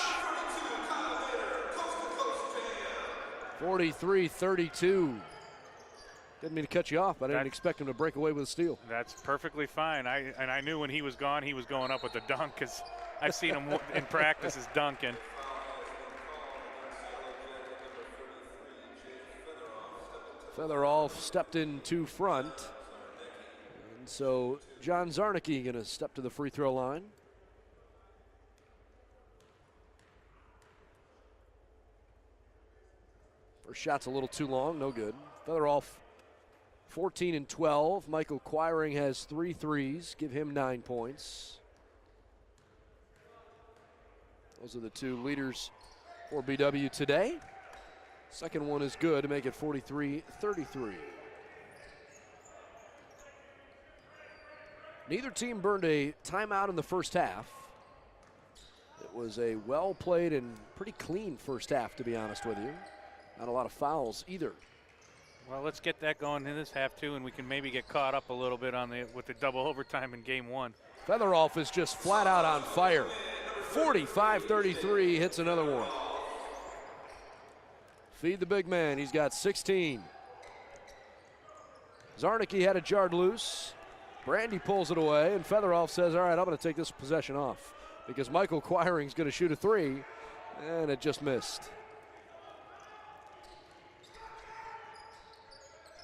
43-32. Didn't mean to cut you off, but I didn't expect him to break away with a steal. That's perfectly fine. I knew when he was gone, he was going up with the dunk, because I've seen him in practice as dunking. Featherolf stepped in to front. And so John Zarnicki going to step to the free throw line. First shot's a little too long, no good. Featherolf 14 and 12. Michael Quiring has 3 threes, give him 9 points. Those are the 2 leaders for BW today. Second one is good to make it 43-33. Neither team burned a timeout in the first half. It was a well-played and pretty clean first half, to be honest with you. Not a lot of fouls either. Well, let's get that going in this half too, and we can maybe get caught up a little bit with the double overtime in game 1. Featherolf is just flat out on fire. 45-33, hits another one. Feed the big man, he's got 16. Zarnicki had it jarred loose. Brandy pulls it away, and Featherolf says, all right, I'm going to take this possession off because Michael Quiring's going to shoot a 3, and it just missed.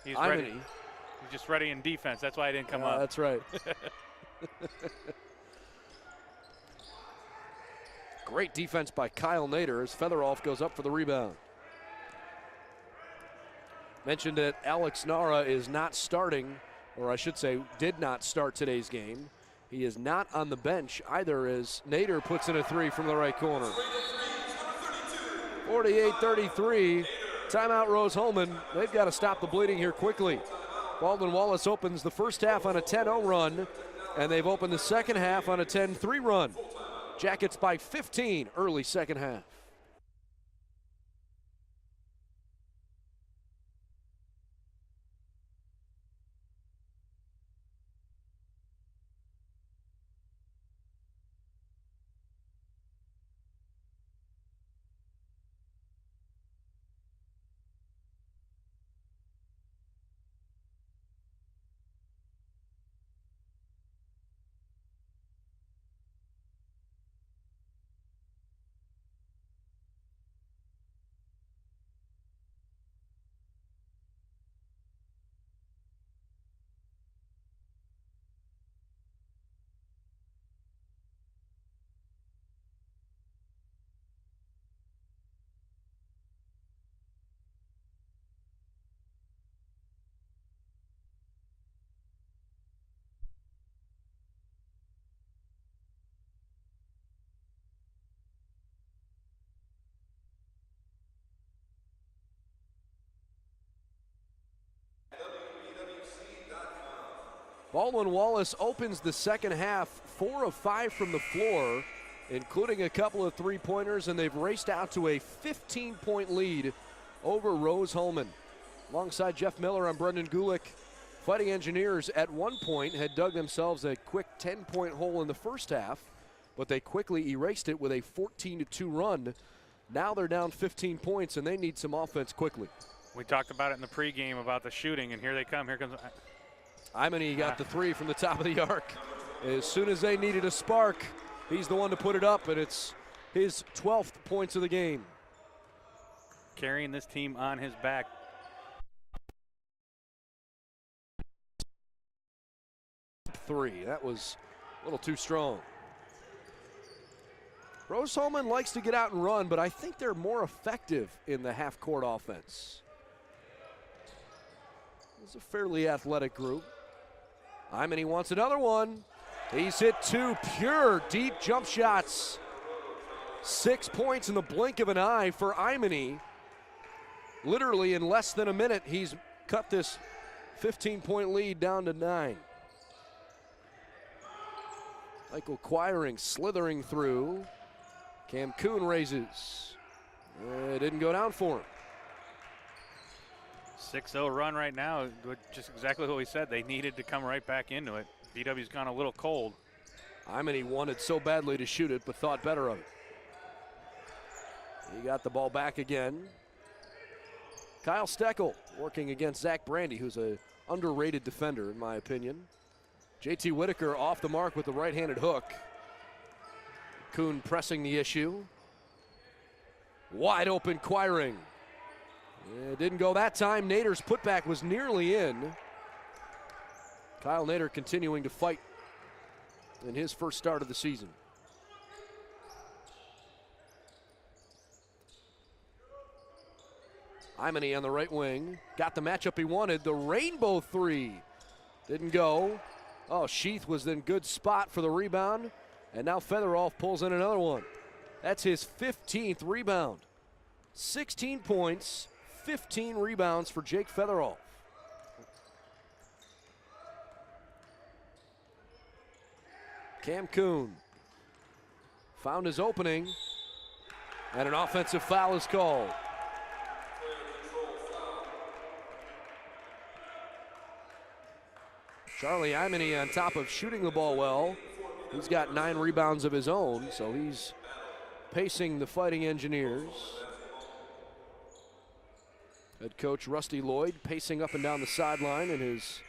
He's ready. He's just ready in defense. That's why I didn't come up. That's right. Great defense by Kyle Nader as Featherolf goes up for the rebound. Mentioned that Alex Nara is not starting, or I should say did not start today's game. He is not on the bench either as Nader puts in a 3 from the right corner. 48-33. Timeout Rose-Hulman. They've got to stop the bleeding here quickly. Baldwin Wallace opens the first half on a 10-0 run, and they've opened the second half on a 10-3 run. Jackets by 15 early second half. Baldwin Wallace opens the second half 4 of 5 from the floor, including a couple of three-pointers, and they've raced out to a 15-point lead over Rose-Hulman. Alongside Jeff Miller, I'm Brendan Gulick. Fighting Engineers at one point had dug themselves a quick 10-point hole in the first half, but they quickly erased it with a 14-2 run. Now they're down 15 points, and they need some offense quickly. We talked about it in the pregame about the shooting, and here they come. Here comes. Imany got the three from the top of the arc. As soon as they needed a spark, he's the one to put it up, and it's his 12th points of the game. Carrying this team on his back. Three. That was a little too strong. Rose-Hulman likes to get out and run, but I think they're more effective in the half-court offense. It's a fairly athletic group. Imany wants another one. He's hit 2 pure deep jump shots. 6 points in the blink of an eye for Imany. Literally in less than a minute, he's cut this 15-point lead down to 9. Michael Quiring slithering through. Cam Kuhn raises. It didn't go down for him. 6-0 run right now, just exactly what we said. They needed to come right back into it. BW's gone a little cold. Imany wanted so badly to shoot it, but thought better of it. He got the ball back again. Kyle Steckel working against Zach Brandy, who's an underrated defender in my opinion. JT Whitaker off the mark with the right-handed hook. Kuhn pressing the issue. Wide open Quiring. It didn't go that time. Nader's putback was nearly in. Kyle Nader continuing to fight in his first start of the season. Imany on the right wing. Got the matchup he wanted. The rainbow three. Didn't go. Oh, Sheath was in good spot for the rebound. And now Featherolf pulls in another one. That's his 15th rebound. 16 points, 15 rebounds for Jake Featherolf. Cam Kuhn found his opening, and an offensive foul is called. Charlie Imany on top of shooting the ball well. He's got 9 rebounds of his own, so he's pacing the Fighting Engineers. Head coach Rusty Lloyd pacing up and down the sideline in his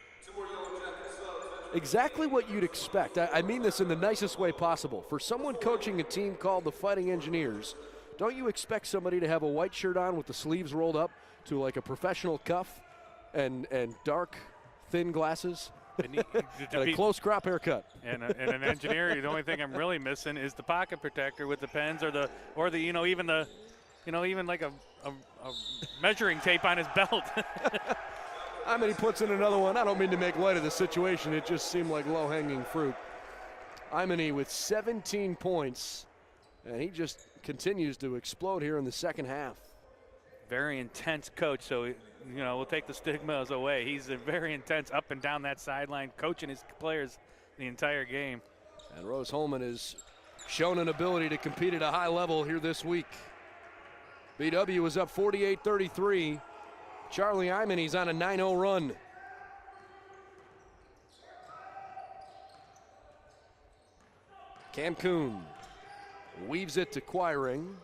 exactly what you'd expect. I mean this in the nicest way possible. For someone coaching a team called the Fighting Engineers, don't you expect somebody to have a white shirt on with the sleeves rolled up to like a professional cuff and dark, thin glasses? And a close crop haircut. And an engineer, the only thing I'm really missing is the pocket protector with the pens or the even like a measuring tape on his belt. I mean, he puts in another one. I don't mean to make light of the situation. It just seemed like low-hanging fruit. Imany with 17 points, and he just continues to explode here in the second half. Very intense coach, so we'll take the stigmas away. He's a very intense up and down that sideline, coaching his players the entire game. And Rose-Hulman has shown an ability to compete at a high level here this week. BW was up 48-33. Charlie Imany's on a 9-0 run. Cam Kuhn weaves it to Quiring.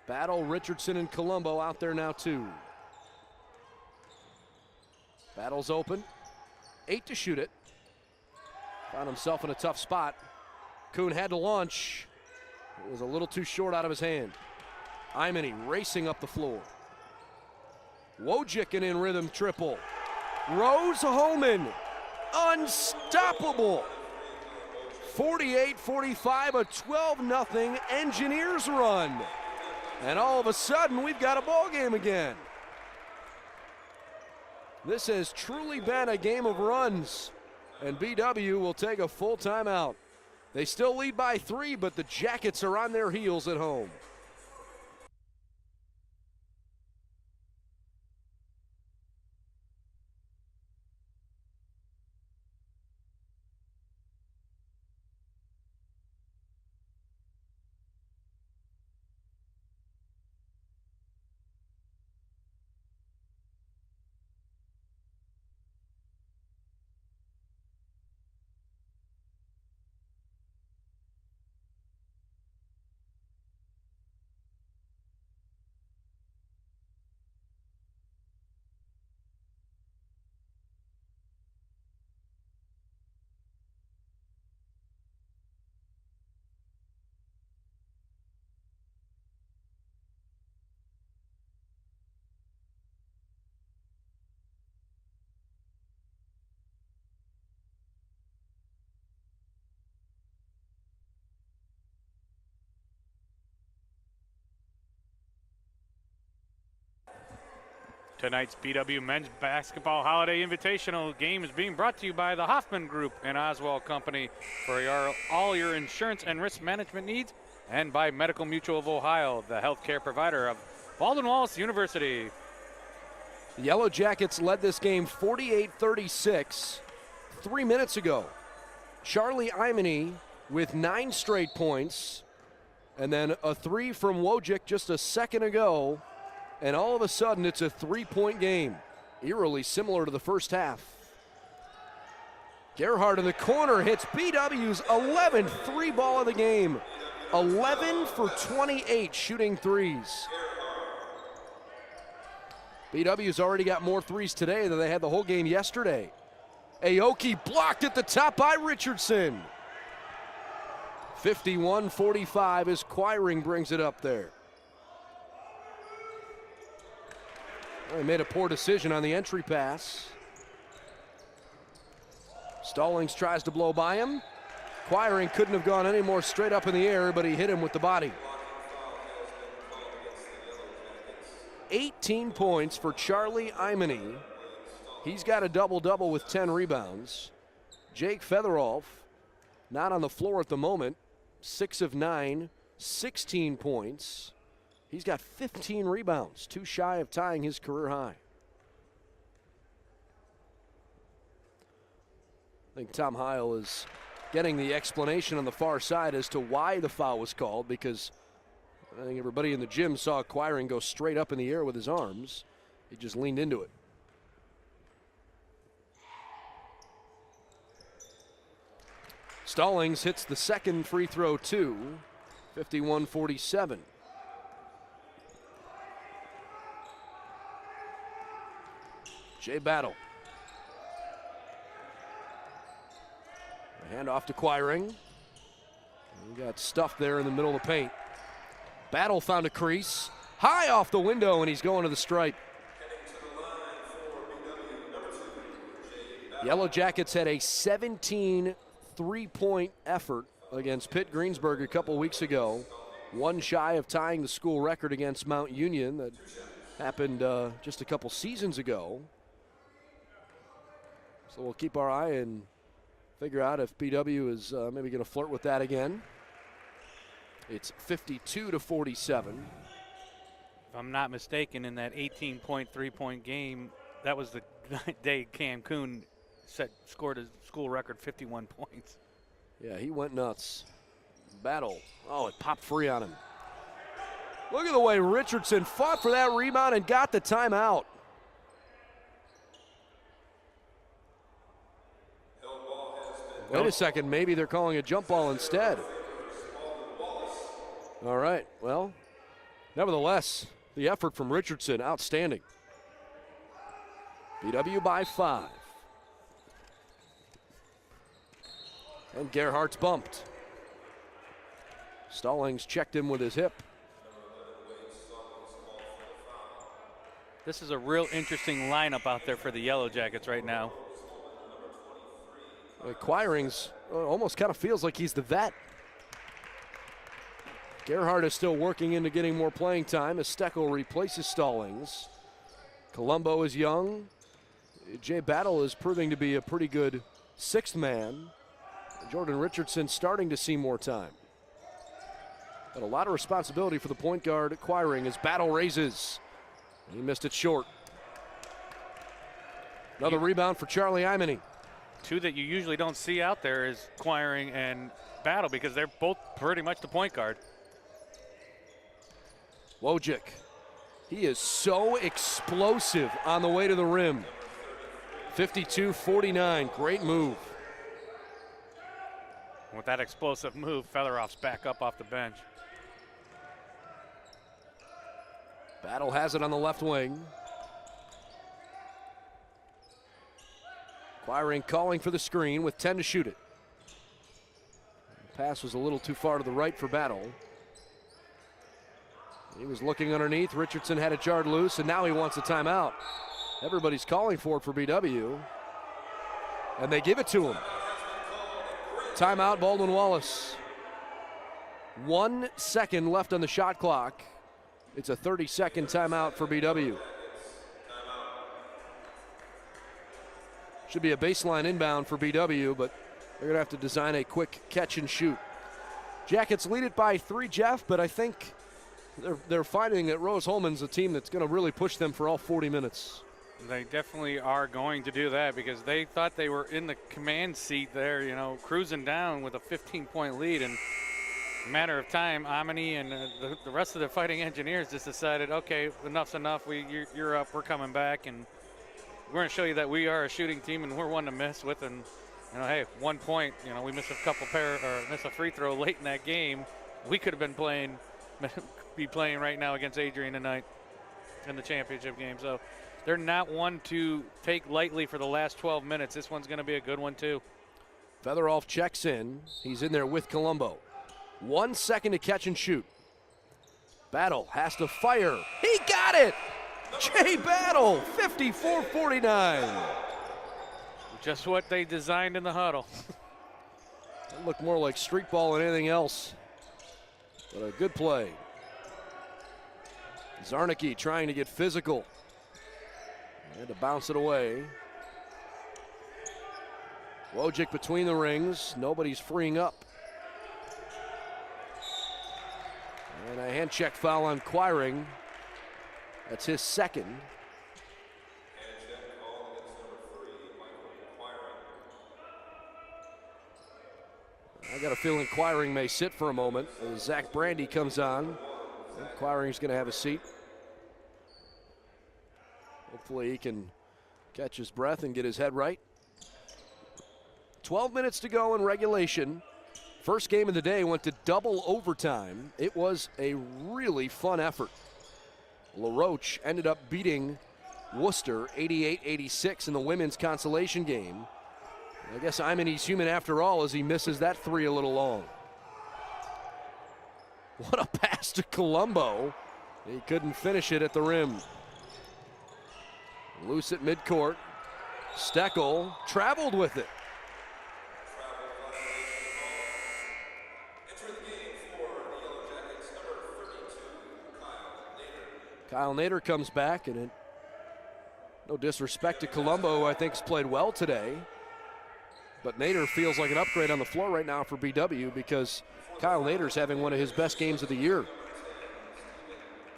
Battle Richardson and Colombo out there now too. Battle's open. 8 to shoot it. Found himself in a tough spot. Kuhn had to launch. It was a little too short out of his hand. Imany racing up the floor. Wojcik in rhythm triple. Rose-Hulman unstoppable. 48-45, a 12-0 Engineers run. And all of a sudden, we've got a ball game again. This has truly been a game of runs, and BW will take a full timeout. They still lead by 3, but the Jackets are on their heels at home. Tonight's BW Men's Basketball Holiday Invitational game is being brought to you by the Hoffman Group and Oswald Company for all your insurance and risk management needs, and by Medical Mutual of Ohio, the healthcare provider of Baldwin-Wallace University. The Yellow Jackets led this game 48-36 3 minutes ago. Charlie Imany with 9 straight points, and then a 3 from Wojcik just a second ago, and all of a sudden it's a 3-point game, eerily similar to the first half. Gerhardt in the corner hits BW's 11th 3-ball of the game. 11 for 28 shooting threes. BW's already got more threes today than they had the whole game yesterday. Aoki blocked at the top by Richardson. 51-45 as Quiring brings it up there. Well, he made a poor decision on the entry pass. Stallings tries to blow by him. Quiring couldn't have gone any more straight up in the air, but he hit him with the body. 18 points for Charlie Imany. He's got a double-double with 10 rebounds. Jake Featherolf, not on the floor at the moment, 6 of 9, 16 points. He's got 15 rebounds, 2 shy of tying his career high. I think Tom Heil is getting the explanation on the far side as to why the foul was called, because I think everybody in the gym saw Quiring go straight up in the air with his arms. He just leaned into it. Stallings hits the second free throw too, 51-47. Jay Battle. A handoff to Quiring. He got stuffed there in the middle of the paint. Battle found a crease, high off the window, and he's going to the stripe. Yellow Jackets had a 17 3-point effort against Pitt Greensburg a couple weeks ago. 1 shy of tying the school record against Mount Union that happened just a couple seasons ago. So we'll keep our eye and figure out if BW is maybe going to flirt with that again. It's 52-47. If I'm not mistaken, in that 18-point 3-point game, that was the day Cam Kuhn scored a school record 51 points. Yeah, he went nuts. Battle. Oh, it popped free on him. Look at the way Richardson fought for that rebound and got the timeout. Wait a second, maybe they're calling a jump ball instead. All right, well, nevertheless, the effort from Richardson, outstanding. BW by 5. And Gerhardt's bumped. Stallings checked him with his hip. This is a real interesting lineup out there for the Yellow Jackets right now. Quiring's almost kind of feels like he's the vet. Gerhardt is still working into getting more playing time as Steckel replaces Stallings. Colombo is young. Jay Battle is proving to be a pretty good 6th man. Jordan Richardson starting to see more time. But a lot of responsibility for the point guard at Quiring as Battle raises. He missed it short. Another rebound for Charlie Imany. 2 that you usually don't see out there is Quiring and Battle, because they're both pretty much the point guard. Wojcik. He is so explosive on the way to the rim. 52-49, great move. With that explosive move, Featheroff's back up off the bench. Battle has it on the left wing. Quiring calling for the screen with 10 to shoot it. The pass was a little too far to the right for Battle. He was looking underneath. Richardson had it jarred loose, and now he wants a timeout. Everybody's calling for it for BW, and they give it to him. Timeout, Baldwin-Wallace. 1 second left on the shot clock. It's a 30-second timeout for BW. Should be a baseline inbound for BW, but they're going to have to design a quick catch and shoot. Jackets lead it by 3, Jeff, but I think they're finding that Rose-Hulman's a team that's going to really push them for all 40 minutes. They definitely are going to do that because they thought they were in the command seat there, you know, cruising down with a 15-point lead. And a matter of time, Amini and the rest of the Fighting Engineers just decided, okay, enough's enough. You're up. We're coming back, and we're going to show you that we are a shooting team and we're one to mess with. And you know, hey, 1 point. You know, we missed missed a free throw late in that game. We could have been playing right now against Adrian tonight in the championship game. So they're not one to take lightly for the last 12 minutes. This one's going to be a good one too. Featherolf checks in. He's in there with Colombo. 1 second to catch and shoot. Battle has to fire. He got it! Jay Battle, 54-49. Just what they designed in the huddle. That looked more like street ball than anything else. But a good play. Zarnicki trying to get physical. Had to bounce it away. Wojcik between the rings. Nobody's freeing up. And a hand check foul on Quiring. That's his second. I got a feeling Quiring may sit for a moment as Zach Brandy comes on. Quiring's going to have a seat. Hopefully he can catch his breath and get his head right. 12 minutes to go in regulation. First game of the day went to double overtime. It was a really fun effort. LaRoche ended up beating Worcester 88-86 in the women's consolation game. I guess he's human after all as he misses that 3 a little long. What a pass to Colombo. He couldn't finish it at the rim. Loose at midcourt. Steckel traveled with it. Kyle Nader comes back, and no disrespect to Colombo, who I think has played well today. But Nader feels like an upgrade on the floor right now for BW because Kyle Nader's having one of his best games of the year.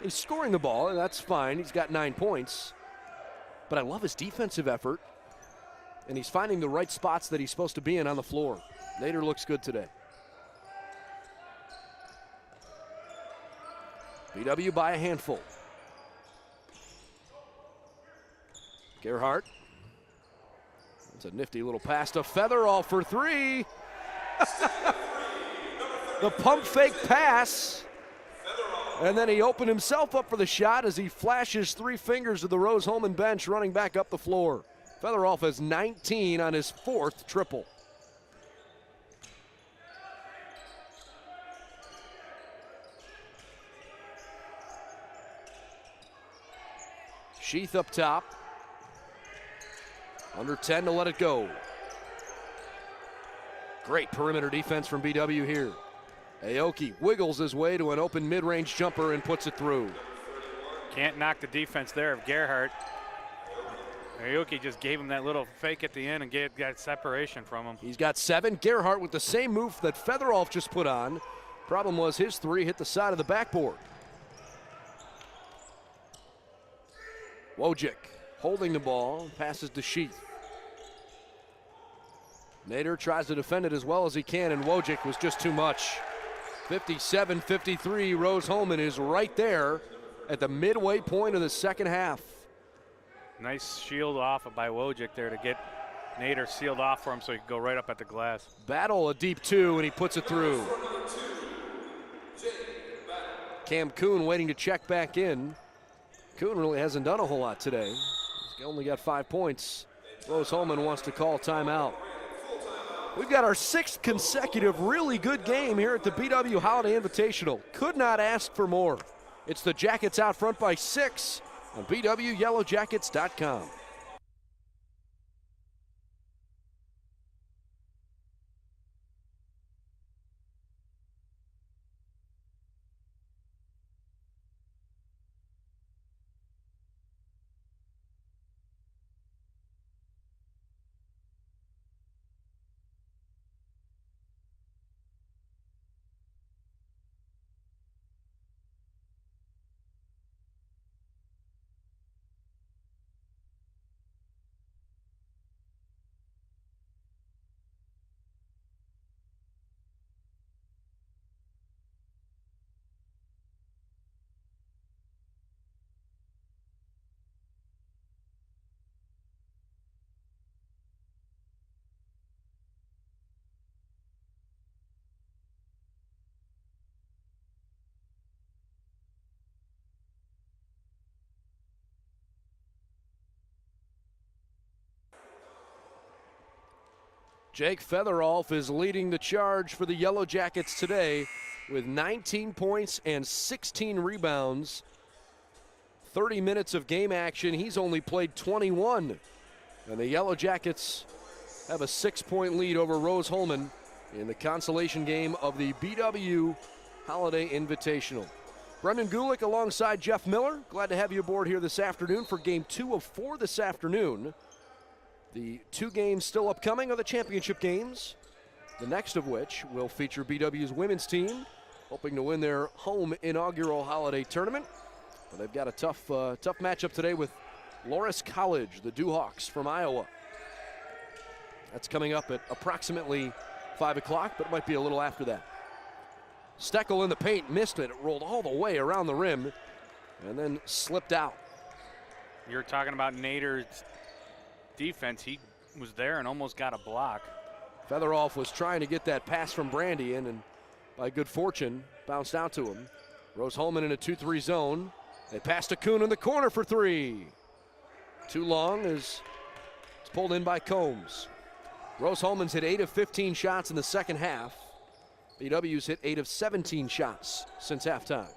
He's scoring the ball, and that's fine. He's got 9 points. But I love his defensive effort, and he's finding the right spots that he's supposed to be in on the floor. Nader looks good today. BW by a handful. Gerhardt. It's a nifty little pass to Featherall for 3. The pump fake pass. And then he opened himself up for the shot as he flashes 3 fingers to the Rose-Hulman bench running back up the floor. Featherolf has 19 on his 4th triple. Sheath up top. Under 10 to let it go. Great perimeter defense from BW here. Aoki wiggles his way to an open mid-range jumper and puts it through. Can't knock the defense there of Gerhardt. Aoki just gave him that little fake at the end and got separation from him. He's got 7. Gerhardt with the same move that Featherolf just put on. Problem was his 3 hit the side of the backboard. Wojcik holding the ball, passes to Sheath. Nader tries to defend it as well as he can, and Wojcik was just too much. 57-53, Rose-Hulman is right there at the midway point of the second half. Nice shield off by Wojcik there to get Nader sealed off for him so he could go right up at the glass. Battle a deep 2, and he puts it through. Cam Kuhn waiting to check back in. Kuhn really hasn't done a whole lot today. He's only got 5 points. Rose-Hulman wants to call timeout. We've got our 6th consecutive really good game here at the BW Holiday Invitational. Could not ask for more. It's the Jackets out front by 6 on BWYellowJackets.com. Jake Featherolf is leading the charge for the Yellow Jackets today with 19 points and 16 rebounds. 30 minutes of game action. He's only played 21. And the Yellow Jackets have a 6-point lead over Rose-Hulman in the consolation game of the BW Holiday Invitational. Brendan Gulick alongside Jeff Miller. Glad to have you aboard here this afternoon for game 2 of 4 this afternoon. The 2 games still upcoming are the championship games, the next of which will feature BW's women's team, hoping to win their home inaugural holiday tournament. But they've got a tough matchup today with Loras College, the Dewhawks from Iowa. That's coming up at approximately 5 o'clock, but it might be a little after that. Steckel in the paint, missed it. It rolled all the way around the rim and then slipped out. You're talking about Nader's defense. He was there and almost got a block. Featherolf was trying to get that pass from Brandy in, and by good fortune, bounced out to him. Rose-Hulman in a 2-3 zone. They pass to Kuhn in the corner for 3. Too long as it's pulled in by Combs. Rose-Hulman's hit 8 of 15 shots in the second half. BW's hit 8 of 17 shots since halftime.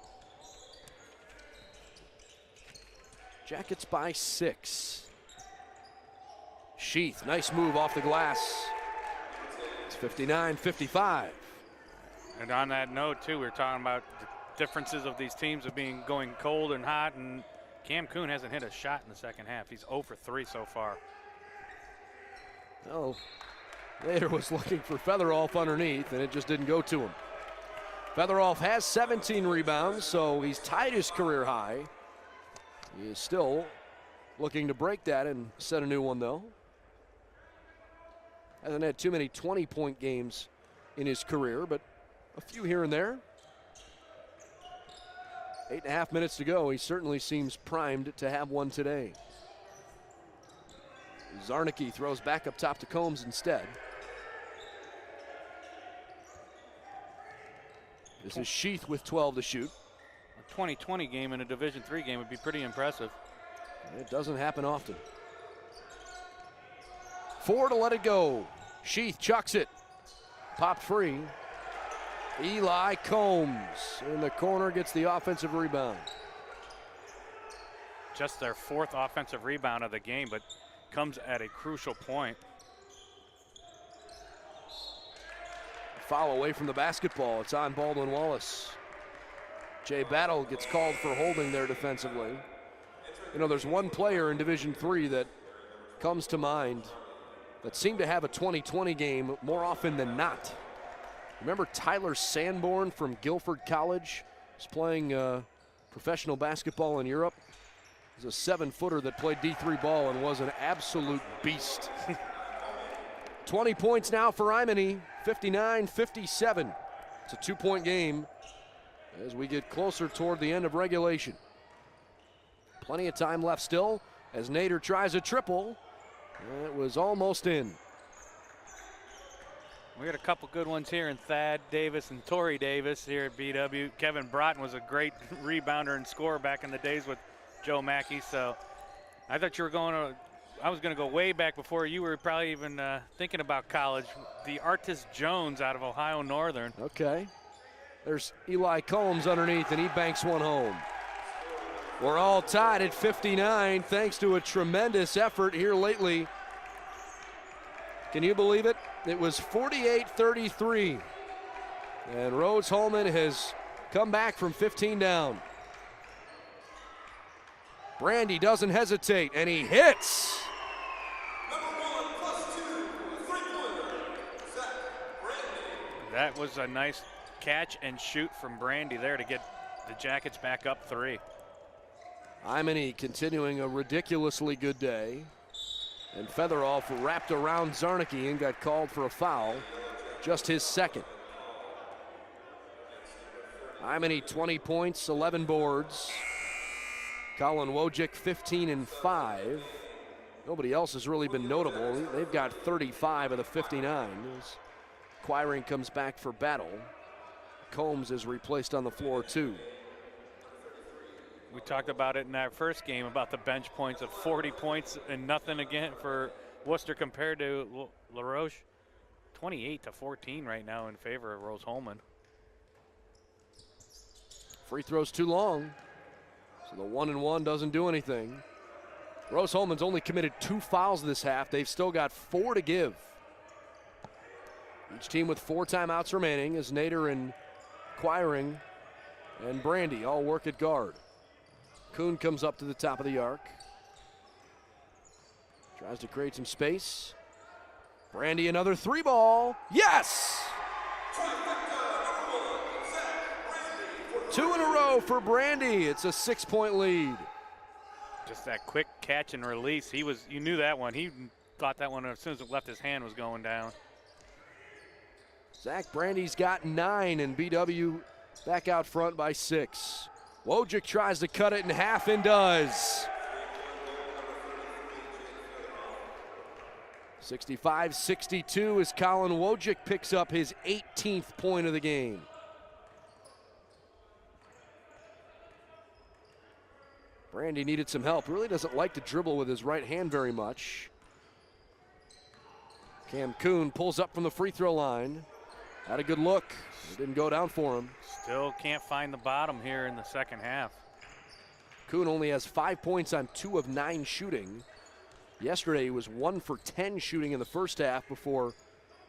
Jackets by 6. Sheath, nice move off the glass. It's 59-55. And on that note, too, we were talking about the differences of these teams of going cold and hot, and Cam Kuhn hasn't hit a shot in the second half. He's 0 for 3 so far. No, Nader was looking for Featherolf underneath, and it just didn't go to him. Featherolf has 17 rebounds, so he's tied his career high. He is still looking to break that and set a new one, though. Hasn't had too many 20-point games in his career, but a few here and there. 8.5 minutes to go. He certainly seems primed to have one today. Zarnicki throws back up top to Combs instead. This is Sheath with 12 to shoot. A 2020 game in a Division III game would be pretty impressive. It doesn't happen often. 4 to let it go. Sheath chucks it. Popped free. Eli Combs in the corner gets the offensive rebound. Just their 4th offensive rebound of the game, but comes at a crucial point. Foul away from the basketball. It's on Baldwin Wallace. Jay Battle gets called for holding there defensively. You know, there's one player in Division III that comes to mind that seemed to have a 2020 game more often than not. Remember Tyler Sanborn from Guilford College? He's playing professional basketball in Europe. He's a 7-footer that played D3 ball and was an absolute beast. 20 points now for Imani, 59-57. It's a 2-point game as we get closer toward the end of regulation. Plenty of time left still as Nader tries a triple. It was almost in. We got a couple good ones here in Thad Davis and Torrey Davis here at BW. Kevin Broughton was a great rebounder and scorer back in the days with Joe Mackey. So I thought you were I was going to go way back before you were probably even thinking about college. The Artis Jones out of Ohio Northern. Okay. There's Eli Combs underneath, and he banks one home. We're all tied at 59 thanks to a tremendous effort here lately. Can you believe it? It was 48-33. And Rose-Hulman has come back from 15 down. Brandy doesn't hesitate, and he hits. That was a nice catch and shoot from Brandy there to get the Jackets back up 3. Imani continuing a ridiculously good day. And Featherolf wrapped around Zarnicki and got called for a foul. Just his second. Imani 20 points, 11 boards. Colin Wojcik 15 and 5. Nobody else has really been notable. They've got 35 of the 59. As Quiring comes back for Battle. Combs is replaced on the floor too. We talked about it in our first game about the bench points of 40 points and nothing again for Worcester compared to La Roche. 28-14 right now in favor of Rose-Hulman. Free throw's too long, so the 1-and-1 doesn't do anything. Rose-Hulman's only committed 2 fouls this half. They've still got 4 to give. Each team with 4 timeouts remaining as Nader and Quiring and Brandy all work at guard. Kuhn comes up to the top of the arc. Tries to create some space. Brandy, another 3-ball. Yes! 2 in a row for Brandy. It's a 6-point lead. Just that quick catch and release. You knew that one. He thought that one as soon as it left his hand was going down. Zach Brandy's got 9 and BW back out front by 6. Wojcik tries to cut it in half and does. 65-62 as Colin Wojcik picks up his 18th point of the game. Brandy needed some help. Really doesn't like to dribble with his right hand very much. Cam Kuhn pulls up from the free throw line. Had a good look. It didn't go down for him. Still can't find the bottom here in the second half. Kuhn only has 5 points on 2 of 9 shooting. Yesterday he was 1 for 10 shooting in the first half before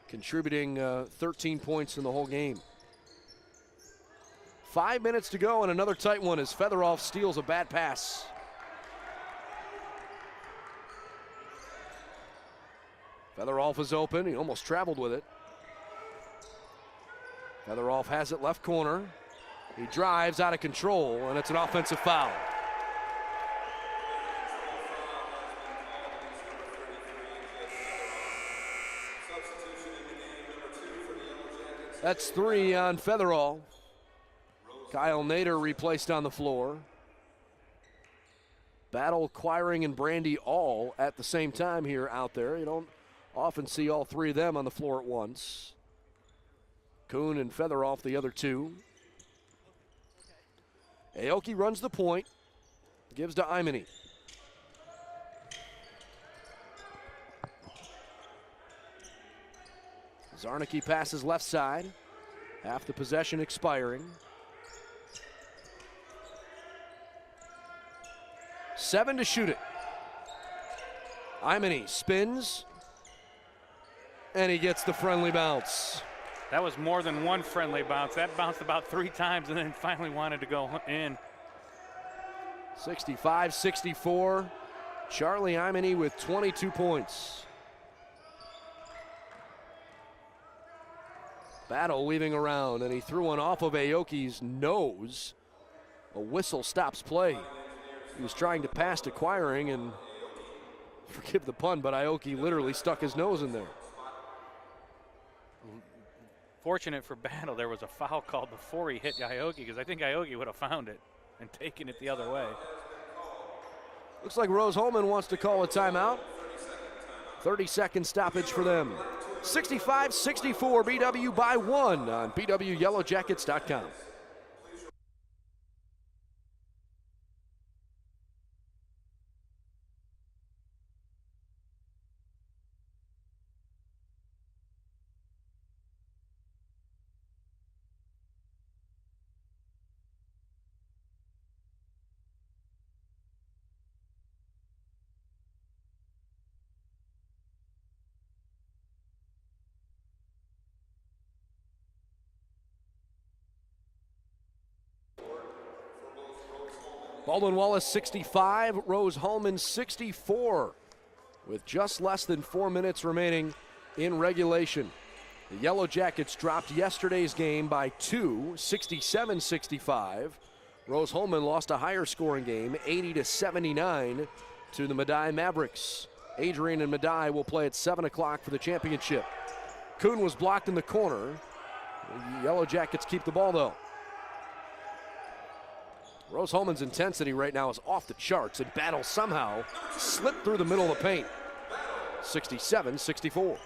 contributing 13 points in the whole game. 5 minutes to go and another tight one as Featheroff steals a bad pass. Featheroff is open. He almost traveled with it. Featheroff has it left corner. He drives out of control, and it's an offensive foul. That's 3 on Featheroff. Kyle Nader replaced on the floor. Battle, Quiring, and Brandy all at the same time here out there. You don't often see all 3 of them on the floor at once. Kuhn and Featheroff, the other 2. Aoki runs the point, gives to Imani. Zarnicki passes left side. Half the possession expiring. 7 to shoot it. Imani spins, and he gets the friendly bounce. That was more than one friendly bounce. That bounced about 3 times and then finally wanted to go in. 65-64. Charlie Imani with 22 points. Battle weaving around, and he threw one off of Aoki's nose. A whistle stops play. He was trying to pass to Quiring, and forgive the pun, but Aoki literally stuck his nose in there. Fortunate for Battle, there was a foul called before he hit Aoki, because I think Aoki would have found it and taken it the other way. Looks like Rose-Hulman wants to call a timeout. 30-second stoppage for them. 65-64, BW by 1 on BWYellowJackets.com. Baldwin Wallace 65, Rose-Hulman 64, with just less than 4 minutes remaining in regulation. The Yellow Jackets dropped yesterday's game by 2, 67-65. Rose-Hulman lost a higher scoring game, 80-79 to the Medaille Mavericks. Adrian and Medaille will play at 7 o'clock for the championship. Kuhn was blocked in the corner. The Yellow Jackets keep the ball though. Rose-Hulman's intensity right now is off the charts, and Battle somehow slipped through the middle of the paint. 67-64.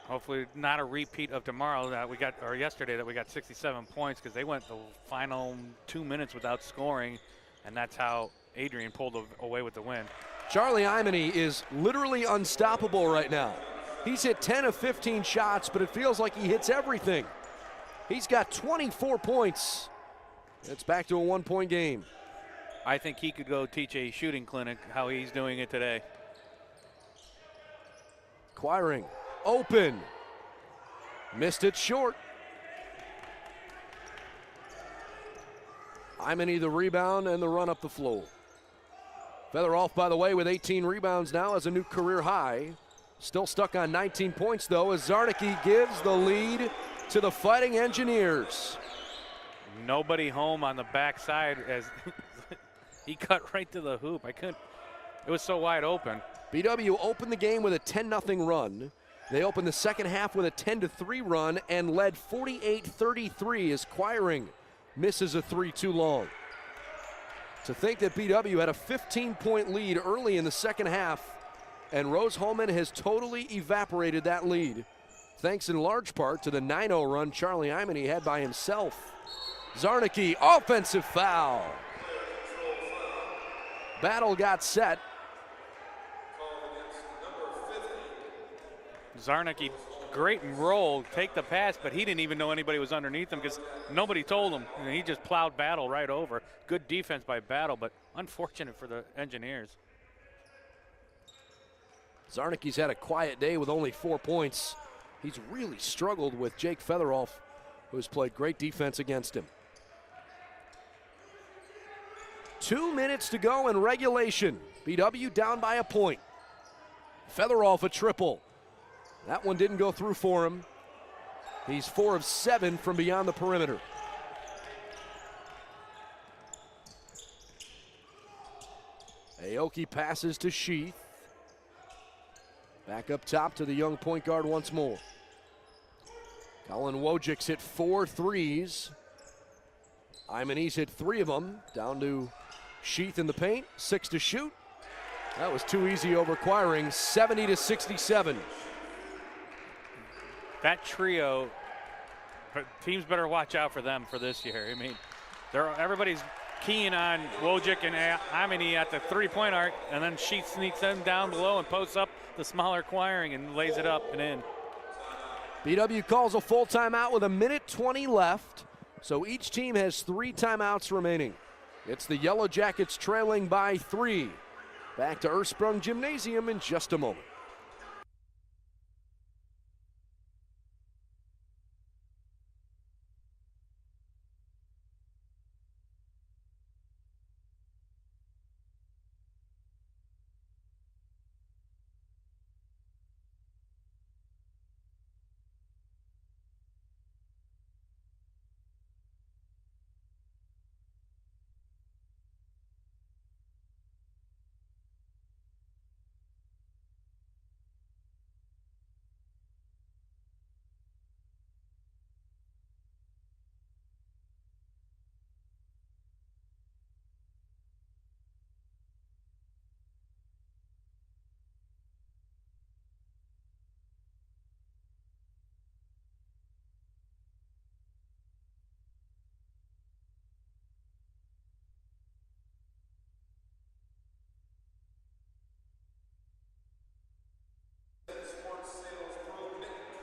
Hopefully not a repeat of tomorrow that we got, or yesterday that we got 67 points, because they went the final 2 minutes without scoring, and that's how Adrian pulled away with the win. Charlie Imani is literally unstoppable right now. He's hit 10 of 15 shots, but it feels like he hits everything. He's got 24 points. It's back to a 1-point game. I think he could go teach a shooting clinic how he's doing it today. Quiring, open. Missed it short. Imany the rebound and the run up the floor. Featherolf, by the way, with 18 rebounds now as a new career high. Still stuck on 19 points, though, as Zarnicki gives the lead to the Fighting Engineers. Nobody home on the backside as he cut right to the hoop. It was so wide open. BW opened the game with a 10-0 run. They opened the second half with a 10-3 run and led 48-33 as Quiring misses a three too long. To think that BW had a 15-point lead early in the second half, and Rose-Hulman has totally evaporated that lead, thanks in large part to the 9-0 run Charlie Imany had by himself. Zarnicki, offensive foul. Battle got set. Zarnicki, great and roll, take the pass, but he didn't even know anybody was underneath him because nobody told him, and he just plowed Battle right over. Good defense by Battle, but unfortunate for the Engineers. Zarnicki's had a quiet day with only 4 points. He's really struggled with Jake Featherolf, who's played great defense against him. 2 minutes to go in regulation. BW down by a point. Featherolf a triple. That one didn't go through for him. He's 4 of 7 from beyond the perimeter. Aoki passes to Sheath. Back up top to the young point guard once more. Colin Wojcik's hit 4 threes. Imany's hit 3 of them. Down to Sheath in the paint, 6 to shoot. That was too easy over Quiring, 70-67. That trio, teams better watch out for them for this year. I mean, everybody's keying on Wojcik and Imany at the three-point arc, and then Sheath sneaks them down below and posts up the smaller Quiring and lays it up and in. BW calls a full timeout with 1:20 left, so each team has 3 timeouts remaining. It's the Yellow Jackets trailing by 3. Back to Ursprung Gymnasium in just a moment.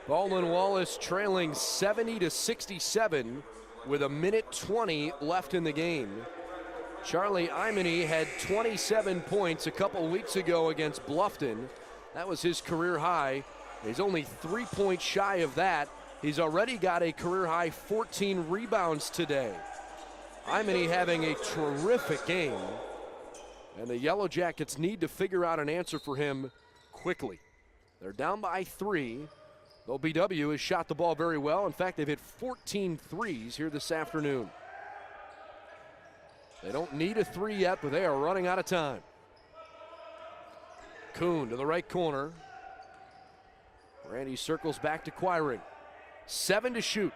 Baldwin Wallace trailing 70-67 with 1:20 left in the game. Charlie Imany had 27 points a couple weeks ago against Bluffton. That was his career high. He's only 3 points shy of that. He's already got a career high 14 rebounds today. Imany having a terrific game, and the Yellow Jackets need to figure out an answer for him quickly. They're down by 3. Though BW has shot the ball very well. In fact, they've hit 14 threes here this afternoon. They don't need a 3 yet, but they are running out of time. Kuhn to the right corner. Randy circles back to Quiring. 7 to shoot.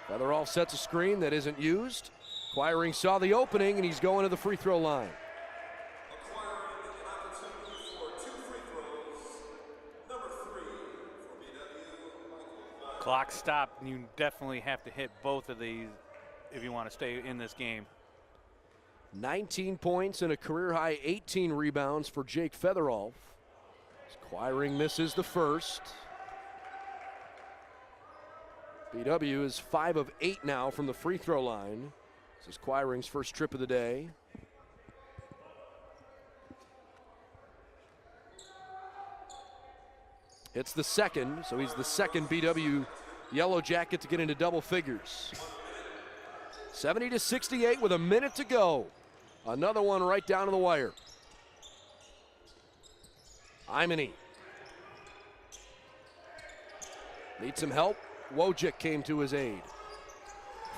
Featherolf sets a screen that isn't used. Quiring saw the opening, and he's going to the free throw line. Clock stopped, and you definitely have to hit both of these if you want to stay in this game. 19 points and a career high 18 rebounds for Jake Featherolf. Quiring misses the first. BW is 5 of 8 now from the free throw line. This is Quiring's first trip of the day. It's the second, so he's the second BW Yellow Jacket to get into double figures. 70-68 with a minute to go. Another one right down to the wire. Imany needs some help. Wojcik came to his aid.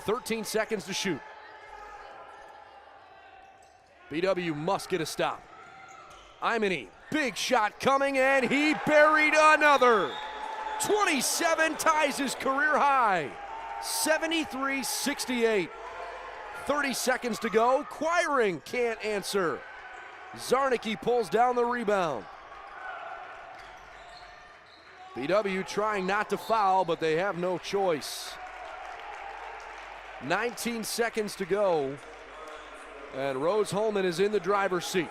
13 seconds to shoot. BW must get a stop. Imany, big shot coming, and he buried another. 27 ties his career high. 73-68. 30 seconds to go. Quiring can't answer. Zarnicki pulls down the rebound. BW trying not to foul, but they have no choice. 19 seconds to go, and Rose-Hulman is in the driver's seat.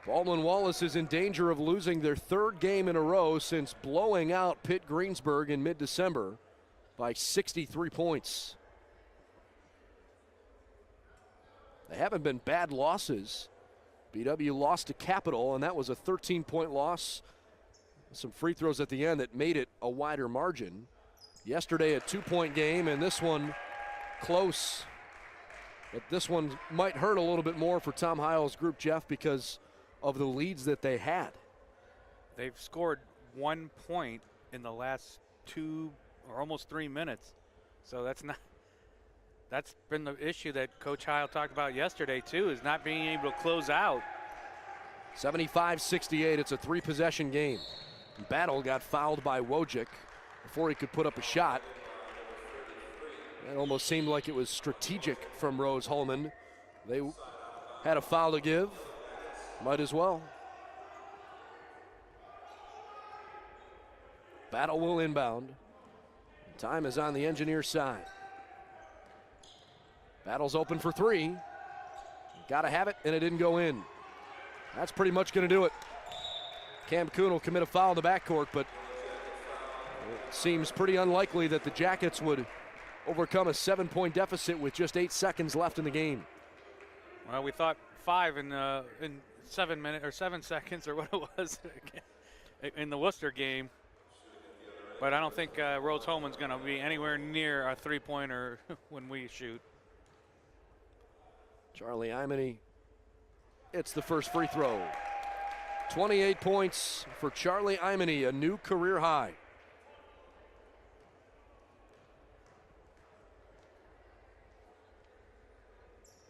Baldwin-Wallace is in danger of losing their third game in a row since blowing out Pitt Greensburg in mid-December by 63 points. They haven't been bad losses. BW lost to Capital, and that was a 13-point loss. Some free throws at the end that made it a wider margin. Yesterday, a 2-point game, and this one close. But this one might hurt a little bit more for Tom Heil's group, Jeff, because of the leads that they had. They've scored 1 point in the last 2 or almost 3 minutes. So that's been the issue that Coach Heil talked about yesterday too, is not being able to close out. 75-68, it's a 3-possession game. Battle got fouled by Wojcik before he could put up a shot. That almost seemed like it was strategic from Rose-Hulman. They had a foul to give. Might as well. Battle will inbound. Time is on the Engineers' side. Battle's open for 3. Got to have it, and it didn't go in. That's pretty much going to do it. Cam Kuhn will commit a foul in the backcourt, but it seems pretty unlikely that the Jackets would overcome a 7-point deficit with just 8 seconds left in the game. Well, we thought 5 in 7 minutes or 7 seconds or what it was in the Worcester game, but I don't think Rose-Hulman's going to be anywhere near a 3-pointer when we shoot. Charlie Imany, it's the first free throw. 28 points for Charlie Imany, a new career high.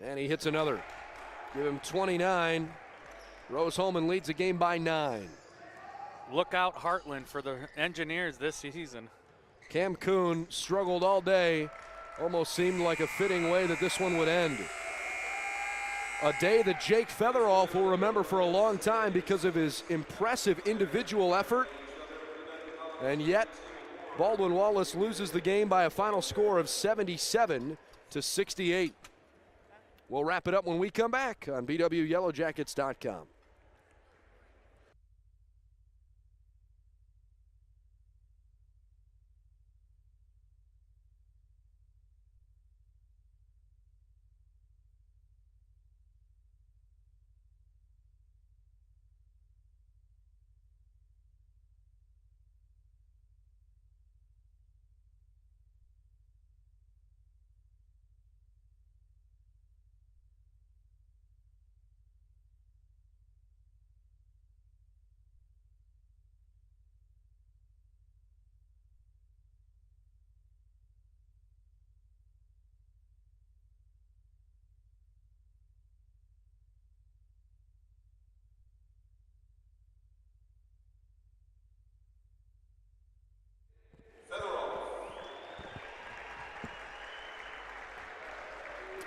And he hits another. Give him 29. Rose-Hulman leads the game by 9. Look out Heartland for the Engineers this season. Cam Kuhn struggled all day. Almost seemed like a fitting way that this one would end. A day that Jake Featherolf will remember for a long time because of his impressive individual effort. And yet, Baldwin-Wallace loses the game by a final score of 77-68. We'll wrap it up when we come back on BWYellowJackets.com.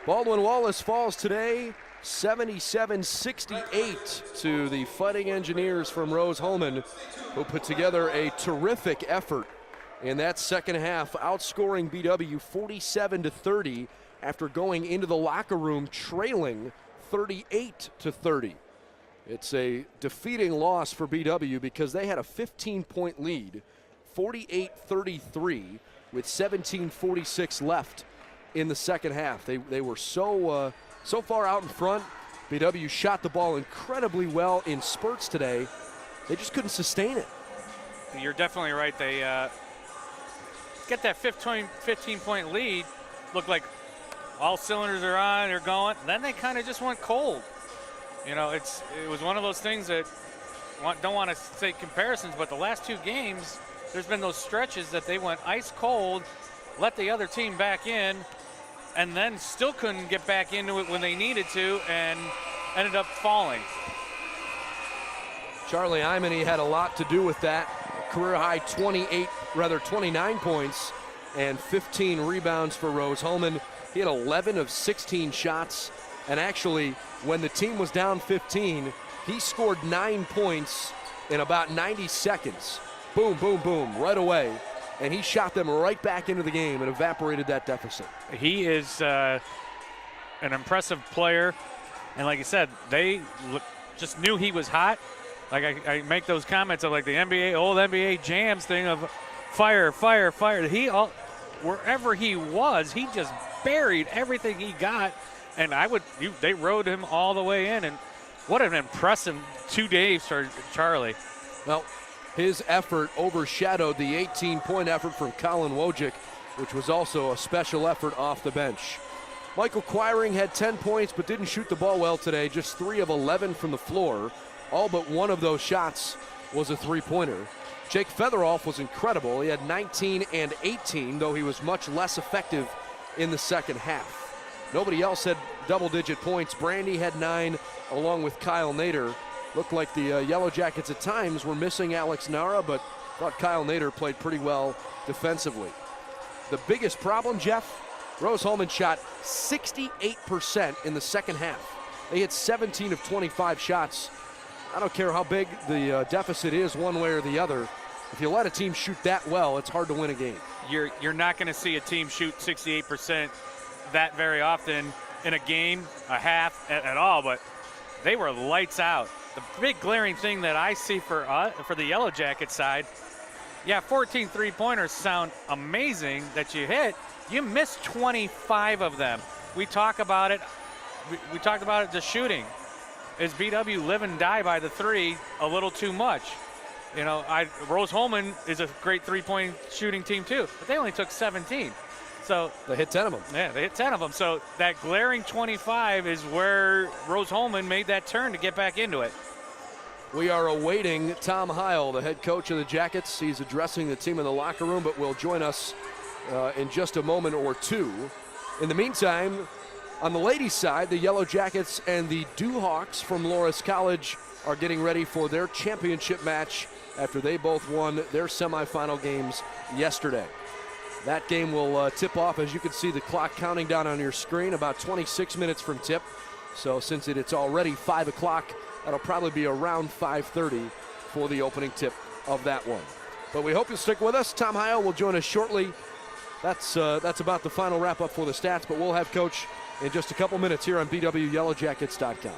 Baldwin-Wallace falls today 77-68 to the Fighting Engineers from Rose-Hulman, who put together a terrific effort in that second half, outscoring BW 47-30 after going into the locker room trailing 38-30. It's a defeating loss for BW because they had a 15-point lead, 48-33, with 17:46 left in the second half. They were so far out in front. BW shot the ball incredibly well in spurts today. They just couldn't sustain it. You're definitely right. They get that 15-point lead, looked like all cylinders are on, they're going. Then they kind of just went cold. You know, it was one of those things that don't want to say comparisons, but the last two games, there's been those stretches that they went ice cold, let the other team back in, and then still couldn't get back into it when they needed to, and ended up falling. Charlie Imany had a lot to do with that. Career high 29 points and 15 rebounds for Rose-Hulman. He had 11 of 16 shots, and actually, when the team was down 15, he scored 9 points in about 90 seconds. Boom, boom, boom, right away. And he shot them right back into the game and evaporated that deficit. He is an impressive player. And like you said, they just knew he was hot. Like I make those comments of like the old NBA jams thing of fire, fire, fire. Wherever he was, he just buried everything he got. And they rode him all the way in. And what an impressive 2 days for Charlie. Well, his effort overshadowed the 18-point effort from Colin Wojcik, which was also a special effort off the bench. Michael Quiring had 10 points but didn't shoot the ball well today, just 3 of 11 from the floor. All but one of those shots was a three-pointer. Jake Featherolf was incredible. He had 19 and 18, though he was much less effective in the second half. Nobody else had double-digit points. Brandy had 9, along with Kyle Nader. Looked like the Yellow Jackets at times were missing Alex Nara, but thought Kyle Nader played pretty well defensively. The biggest problem, Jeff, Rose-Hulman shot 68% in the second half. They hit 17 of 25 shots. I don't care how big the deficit is one way or the other. If you let a team shoot that well, it's hard to win a game. You're not going to see a team shoot 68% that very often in a game, a half, at all, but they were lights out. The big glaring thing that I see for the Yellow Jacket side, 14 three-pointers sound amazing that you hit. You missed 25 of them. We talk about it. We talked about it, the shooting. Is BW live and die by the three a little too much? You know, Rose-Hulman is a great three-point shooting team too, but they only took 17. So they hit 10 of them. Yeah, they hit 10 of them. So that glaring 25 is where Rose-Hulman made that turn to get back into it. We are awaiting Tom Heil, the head coach of the Jackets. He's addressing the team in the locker room, but will join us in just a moment or two. In the meantime, on the ladies' side, the Yellow Jackets and the Dewhawks from Loras College are getting ready for their championship match after they both won their semifinal games yesterday. That game will tip off, as you can see the clock counting down on your screen, about 26 minutes from tip. So since it's already 5 o'clock, that'll probably be around 5:30 for the opening tip of that one. But we hope you'll stick with us. Tom Heil will join us shortly. That's about the final wrap-up for the stats, but we'll have Coach in just a couple minutes here on BWYellowJackets.com.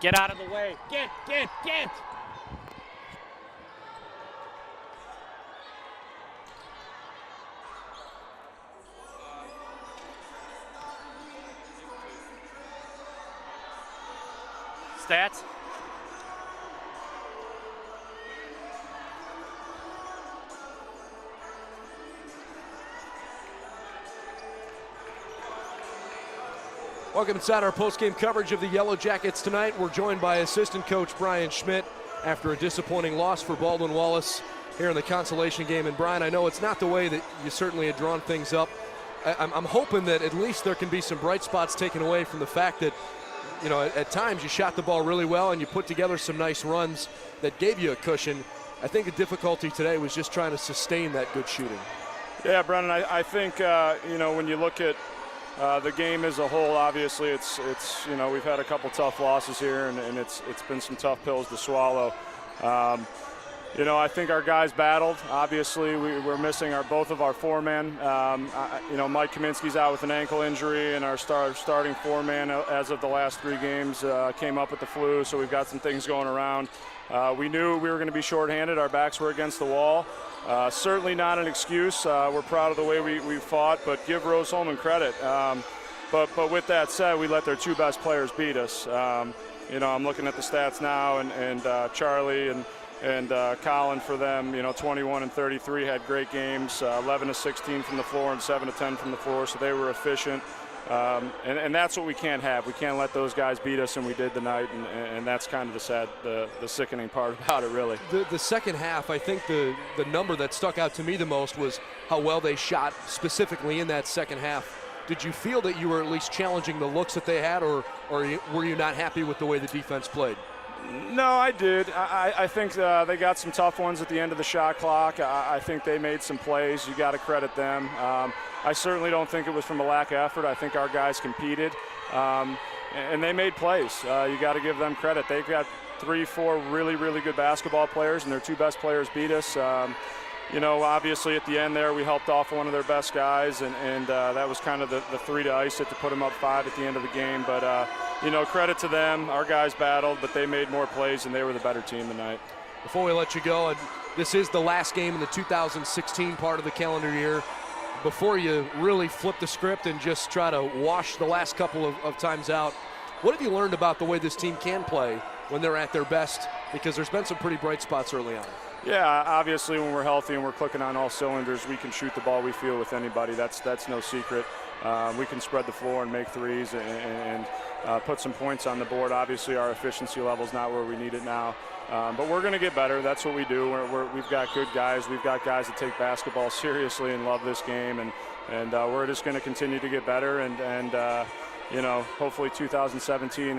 Get out of the way. Get. Stats. Welcome inside our post-game coverage of the Yellow Jackets tonight. We're joined by assistant coach Brian Schmidt after a disappointing loss for Baldwin Wallace here in the consolation game. And Brian, I know it's not the way that you certainly had drawn things up. I'm hoping that at least there can be some bright spots taken away from the fact that, you know, at times you shot the ball really well and you put together some nice runs that gave you a cushion. I think the difficulty today was just trying to sustain that good shooting. Yeah, Brennan, I think, you know, when you look at the game as a whole, obviously it's you know, we've had a couple tough losses here, and it's been some tough pills to swallow. You know, I think our guys battled. Obviously, we're missing both of our four-man. You know, Mike Kaminsky's out with an ankle injury, and our starting four-man, as of the last 3 games, came up with the flu, so we've got some things going around. We knew we were going to be shorthanded. Our backs were against the wall. Certainly not an excuse. We're proud of the way we fought, but give Rose-Hulman credit. But with that said, we let their 2 best players beat us. You know, I'm looking at the stats now, and Charlie and Colin for them, you know, 21 and 33 had great games, 11 to 16 from the floor and 7 to 10 from the floor, so they were efficient. And that's what we can't have. We can't let those guys beat us, and we did tonight, and that's kind of the sickening part about it, really. The second half, I think the number that stuck out to me the most was how well they shot specifically in that second half. Did you feel that you were at least challenging the looks that they had, or were you not happy with the way the defense played? No, I did. I think they got some tough ones at the end of the shot clock. I think they made some plays. You got to credit them. I certainly don't think it was from a lack of effort. I think our guys competed, and they made plays. You got to give them credit. They've got 3-4 really, really good basketball players, and their 2 best players beat us. You know, obviously at the end there, we helped off one of their best guys, and that was kind of the 3 to ice it to put them up 5 at the end of the game. But, you know, credit to them. Our guys battled, but they made more plays, and they were the better team tonight. Before we let you go, and this is the last game in the 2016 part of the calendar year. Before you really flip the script and just try to wash the last couple of times out, what have you learned about the way this team can play when they're at their best? Because there's been some pretty bright spots early on. Yeah, obviously when we're healthy and we're clicking on all cylinders, we can shoot the ball we feel with anybody. That's no secret. We can spread the floor and make threes and put some points on the board. Obviously our efficiency level's not where we need it now. But we're going to get better. That's what we do. We've got good guys. We've got guys that take basketball seriously and love this game. And we're just going to continue to get better. And you know, hopefully 2017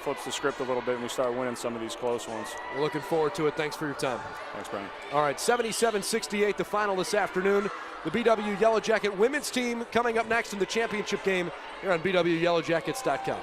flips the script a little bit and we start winning some of these close ones. We're looking forward to it. Thanks for your time. Thanks, Brian. All right, 77-68, the final this afternoon. The BW Yellow Jacket women's team coming up next in the championship game here on BWYellowJackets.com.